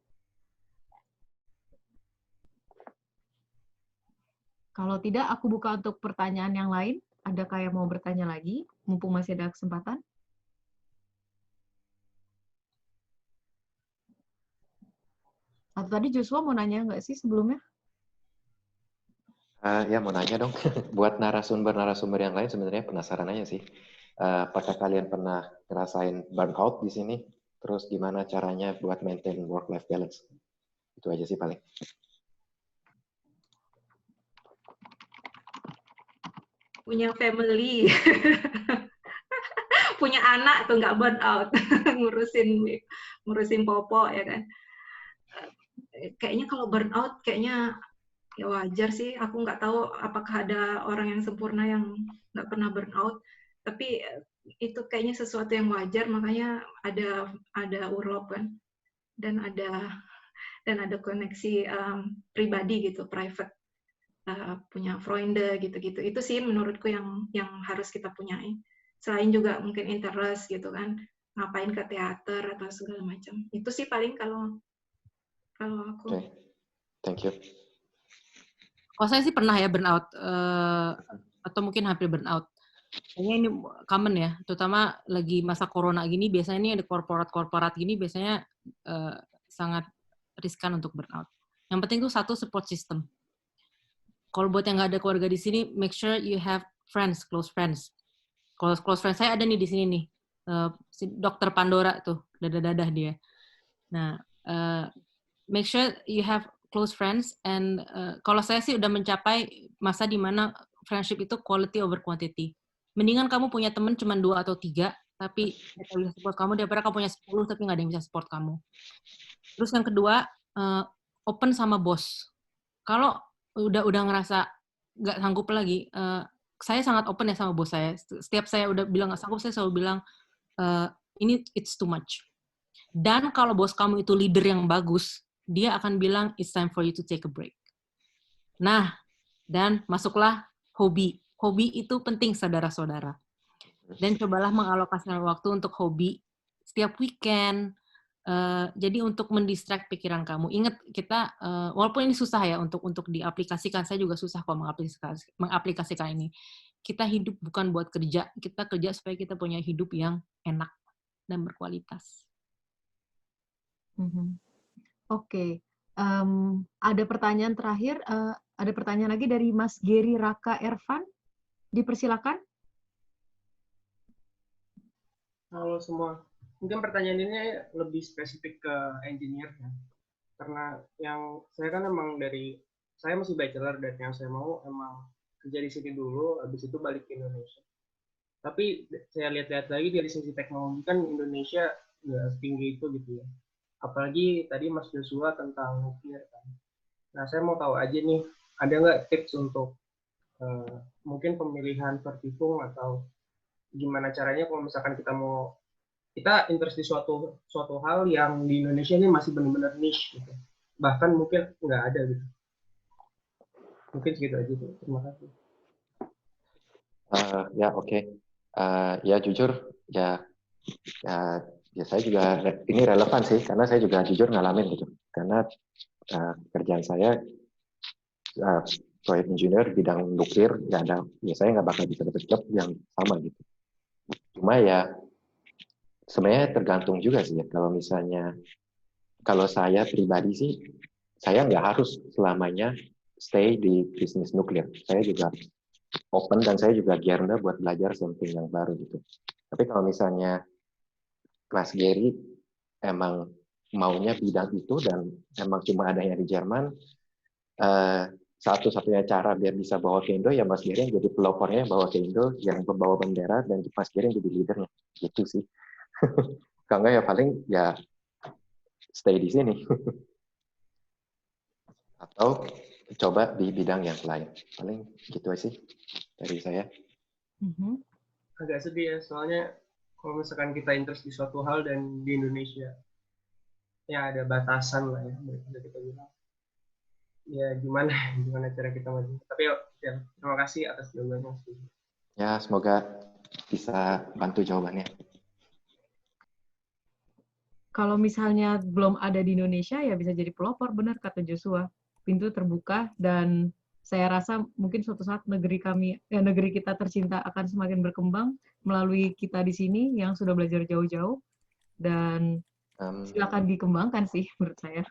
Kalau tidak, aku buka untuk pertanyaan yang lain. Adakah yang mau bertanya lagi, mumpung masih ada kesempatan? Atau tadi Joshua mau nanya nggak sih sebelumnya? Ya mau nanya dong, buat narasumber yang lain sebenarnya penasaran aja sih. Apakah kalian pernah ngerasain burnout di sini? Terus gimana caranya buat maintain work-life balance? Itu aja sih paling. Punya family, punya anak tuh nggak burnout, ngurusin popo ya kan. Kayaknya kalau burnout kayaknya ya wajar sih. Aku nggak tahu apakah ada orang yang sempurna yang nggak pernah burnout. Tapi itu kayaknya sesuatu yang wajar, makanya ada urlop kan, dan ada koneksi pribadi gitu, private, punya Freunde gitu-gitu. Itu sih menurutku yang harus kita punyai. Selain juga mungkin interest gitu kan, ngapain ke teater atau segala macam. Itu sih paling kalau aku. Okay. Thank you. Kalau saya sih pernah ya burnout, atau mungkin hampir burnout. Kayaknya ini common ya, terutama lagi masa corona gini, biasanya ini ada korporat gini, biasanya sangat riskan untuk burnout. Yang penting tuh satu, support system. Kalau buat yang nggak ada keluarga di sini, make sure you have friends, close friends. Kalau close friends saya ada nih di sini nih, si Dokter Pandora tuh, dadah-dadah dia. Nah, make sure you have close friends, and kalau saya sih udah mencapai masa di mana friendship itu quality over quantity. Mendingan kamu punya teman cuma 2 atau 3, tapi mereka bisa support kamu, daripada kamu punya 10 tapi nggak ada yang bisa support kamu. Terus yang kedua, open sama bos. Kalau udah ngerasa nggak sanggup lagi, saya sangat open ya sama bos saya. Setiap saya udah bilang nggak sanggup, saya selalu bilang, ini it's too much. Dan kalau bos kamu itu leader yang bagus, dia akan bilang, it's time for you to take a break. Nah, dan masuklah hobi. Hobi itu penting, saudara-saudara. Dan cobalah mengalokasikan waktu untuk hobi setiap weekend. Jadi untuk mendistract pikiran kamu. Ingat, kita, walaupun ini susah ya untuk diaplikasikan, saya juga susah kok mengaplikasikan ini. Kita hidup bukan buat kerja, kita kerja supaya kita punya hidup yang enak dan berkualitas. Oke. Ada pertanyaan terakhir. Ada pertanyaan lagi dari Mas Geri Raka Ervan. Dipersilakan. Halo semua. Mungkin pertanyaan ini lebih spesifik ke engineer ya. Karena yang saya kan emang saya masih bachelor, dan yang saya mau emang kerja di sini dulu, habis itu balik ke Indonesia. Tapi saya lihat-lihat lagi dari sisi teknologi kan Indonesia nggak setinggi itu gitu ya. Apalagi tadi Mas Joshua tentang nuklir kan. Nah saya mau tahu aja nih, ada nggak tips untuk mungkin pemilihan vertifung atau gimana caranya kalau misalkan kita interest di suatu hal yang di Indonesia ini masih benar-benar niche gitu. Bahkan mungkin nggak ada gitu. Mungkin segitu aja tuh. Terima kasih. Ya oke. Ya jujur ya saya juga ini relevan sih karena saya juga jujur ngalamin gitu. Karena kerjaan saya proyek engineer bidang nuklir nggak ada, ya saya nggak bakal bisa dapat job yang sama gitu. Cuma ya sebenarnya tergantung juga sih ya. Kalau saya pribadi sih, saya nggak harus selamanya stay di bisnis nuklir. Saya juga open dan saya juga geared buat belajar something yang baru gitu. Tapi kalau misalnya Mas Gary emang maunya bidang itu dan emang cuma adanya di Jerman, satu-satunya cara biar bisa bawa ke Indo ya Mas Gary yang jadi pelopornya bawa ke Indo, yang membawa bendera dan Mas Gary yang jadi leadernya. Gitu sih. Kalau nggak ya paling ya stay di sini. Atau coba di bidang yang lain. Paling gitu aja sih dari saya. Agak sedih ya, soalnya kalau misalkan kita interest di suatu hal dan di Indonesia, ya ada batasan lah ya, bisa kita bilang. Ya gimana cara kita maju. Tapi ya, terima kasih atas jawabannya. Ya, semoga bisa bantu jawabannya. Kalau misalnya belum ada di Indonesia, ya bisa jadi pelopor, benar kata Joshua. Pintu terbuka dan saya rasa mungkin suatu saat negeri kita tercinta akan semakin berkembang melalui kita di sini yang sudah belajar jauh-jauh dan silakan dikembangkan sih menurut saya.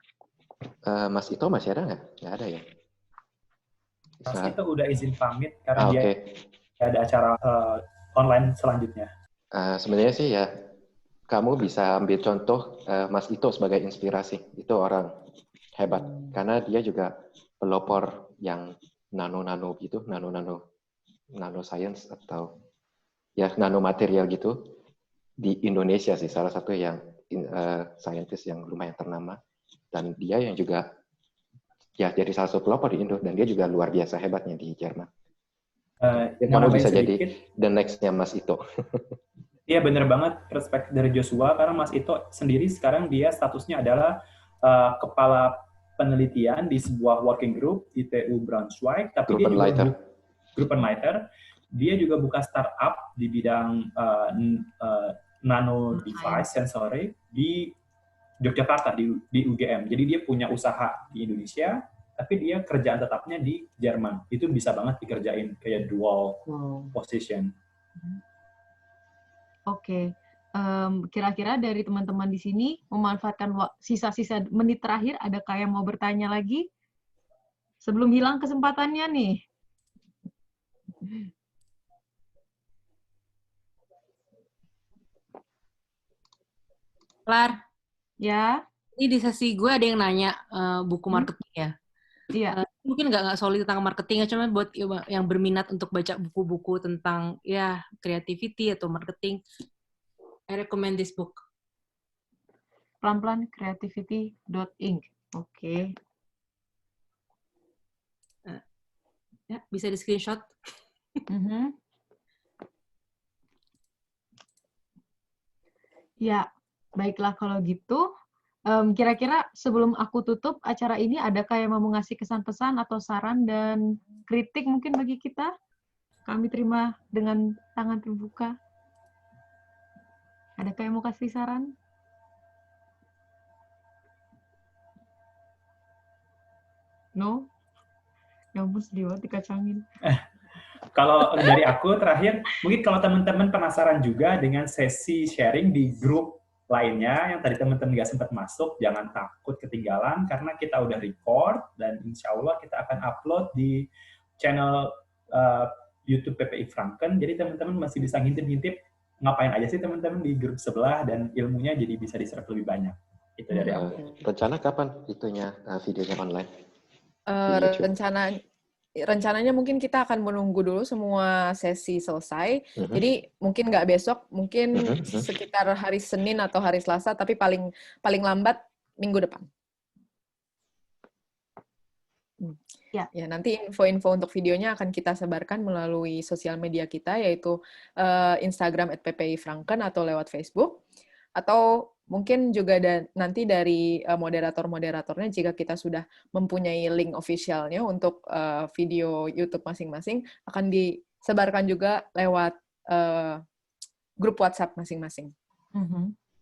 Mas Ito masih ada nggak? Nggak ada ya? Mas Ito udah izin pamit karena dia ada acara online selanjutnya. Sebenarnya sih ya, kamu bisa ambil contoh Mas Ito sebagai inspirasi. Itu orang hebat karena dia juga pelopor yang nano gitu, nano science atau ya nanomaterial gitu di Indonesia sih, salah satu yang scientist yang lumayan ternama, dan dia yang juga ya jadi salah satu pelopor di Indo dan dia juga luar biasa hebatnya di Jerman. Kamu bisa jadi the next-nya Mas Ito. Iya bener banget perspektif dari Joshua karena Mas Ito sendiri sekarang dia statusnya adalah kepala penelitian di sebuah working group di TU Braunschweig, tapi dia juga Gruppenleiter. Dia juga buka startup di bidang nano device sensory di Yogyakarta di UGM. Jadi dia punya usaha di Indonesia, tapi dia kerjaan tetapnya di Jerman. Itu bisa banget dikerjain kayak dual position. Oke. Kira-kira dari teman-teman di sini memanfaatkan sisa-sisa menit terakhir, adakah yang mau bertanya lagi? Sebelum hilang kesempatannya nih. Lar. Ya. Ini di sesi gue ada yang nanya buku marketing ya. Iya. Mungkin nggak solid tentang marketing, cuma buat yang berminat untuk baca buku-buku tentang ya creativity atau marketing. I recommend this book. Pelan-pelan creativity.inc. Oke. Ya, bisa di screenshot. Ya, baiklah kalau gitu. Kira-kira sebelum aku tutup acara ini, adakah yang mau ngasih kesan-pesan atau saran dan kritik mungkin bagi kita? Kami terima dengan tangan terbuka. Adakah yang mau kasih saran? No? Ya ampun, sedih banget dikacangin. Kalau dari aku terakhir, mungkin kalau teman-teman penasaran juga dengan sesi sharing di grup lainnya yang tadi teman-teman nggak sempat masuk, jangan takut ketinggalan karena kita udah record dan insya Allah kita akan upload di channel YouTube PPI Franken. Jadi teman-teman masih bisa ngintip-ngintip ngapain aja sih teman-teman di grup sebelah dan ilmunya jadi bisa di-serve lebih banyak. Itu dari aku. Rencana kapan itunya videonya online? Rencananya mungkin kita akan menunggu dulu semua sesi selesai. Jadi mungkin nggak besok, mungkin sekitar hari Senin atau hari Selasa, tapi paling lambat minggu depan. Ya. Ya, nanti info-info untuk videonya akan kita sebarkan melalui sosial media kita, yaitu Instagram @ppifranken atau lewat Facebook. Atau mungkin juga nanti dari moderator-moderatornya, jika kita sudah mempunyai link officialnya untuk video YouTube masing-masing, akan disebarkan juga lewat grup WhatsApp masing-masing.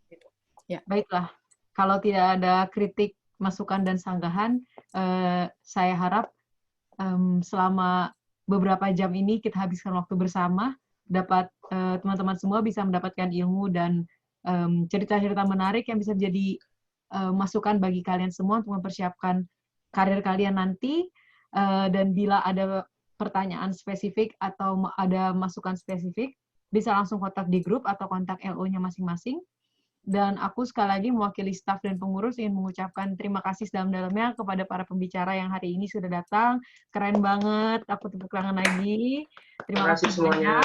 Gitu. Ya. Baiklah, kalau tidak ada kritik, masukan, dan sanggahan, saya harap selama beberapa jam ini kita habiskan waktu bersama, dapat teman-teman semua bisa mendapatkan ilmu dan cerita-cerita menarik yang bisa menjadi masukan bagi kalian semua untuk mempersiapkan karir kalian nanti. Dan bila ada pertanyaan spesifik atau ada masukan spesifik, bisa langsung kontak di grup atau kontak LO-nya masing-masing. Dan aku sekali lagi mewakili staf dan pengurus ingin mengucapkan terima kasih sedalam-dalamnya kepada para pembicara yang hari ini sudah datang. Keren banget, aku tepuk tangan lagi. Terima kasih semuanya.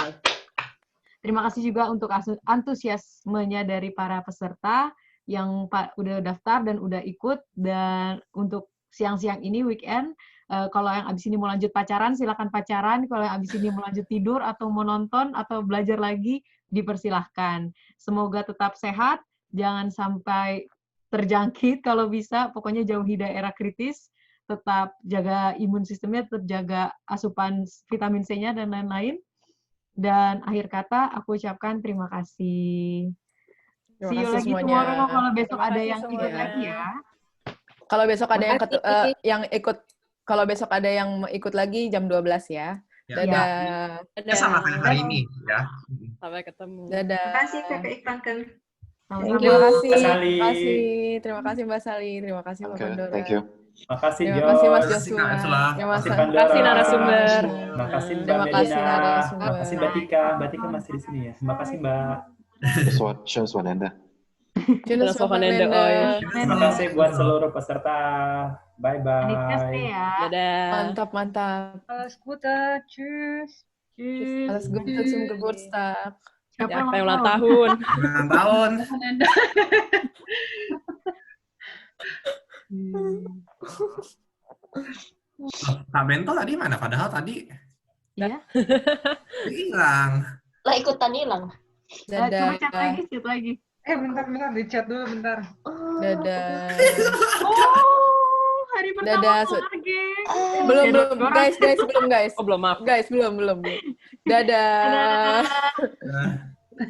Terima kasih juga untuk antusiasmenya dari para peserta yang udah daftar dan udah ikut. Dan untuk siang-siang ini, weekend, kalau yang abis ini mau lanjut pacaran, silakan pacaran. Kalau yang abis ini mau lanjut tidur atau mau nonton atau belajar lagi, dipersilahkan. Semoga tetap sehat. Jangan sampai terjangkit kalau bisa, pokoknya jauhi daerah kritis, tetap jaga imun sistemnya, tetap jaga asupan vitamin C-nya, dan lain-lain. Dan akhir kata, aku ucapkan terima kasih. See you lagi tomorrow kalau besok ada yang ikut lagi ya. Kalau besok ada kalau besok ada yang ikut lagi jam 12 ya. Dadah. Ya, sama kayak hari ini ya. Sampai ketemu. Terima Dadah. kasih Kakak Ifranken. Terima kasih. Terima kasih Mbak Sali. Terima kasih Mbak Pandora. Thank you. Makasih Terima kasih Mas Joshua. Terima kasih narasumber. Terima kasih Mbak Terima kasih Medina. narasumber. Terima kasih Mbak Tika. Mbak Tika masih di sini ya. Terima kasih Mbak. Swanenda. Terima kasih buat seluruh peserta. Bye-bye. Mantap, mantap. Alles Gute. Tschüss. Alles Gute zum Geburtstag. Siapa yang ulang tahun? Ulang tahun. Kak Bento tadi mana? Padahal tadi hilang. Lah ikutan hilang. Coba chat lagi. Bentar, di chat dulu bentar. Dadah. Oh, hari pertama lagi. Belum, guys, belum guys. Oh, belum, maaf. Guys, belum. Dadah.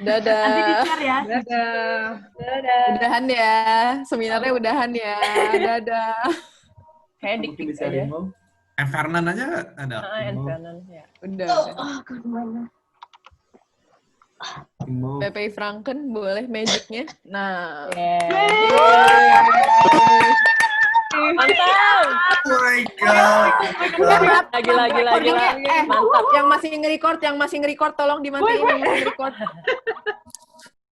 Dadah. Nanti di-share ya. Dadah. Udahan ya. Seminarnya udahan ya. Dadah. Kayak dikit bisa aja. Envernan aja ada. Envernan ya. Udah. Kemana? PP Franken boleh magicnya. Nah. Mantap. Oh my god. Lagi. Mantap. Yang masih nge-record tolong dimatiin yang nge-record.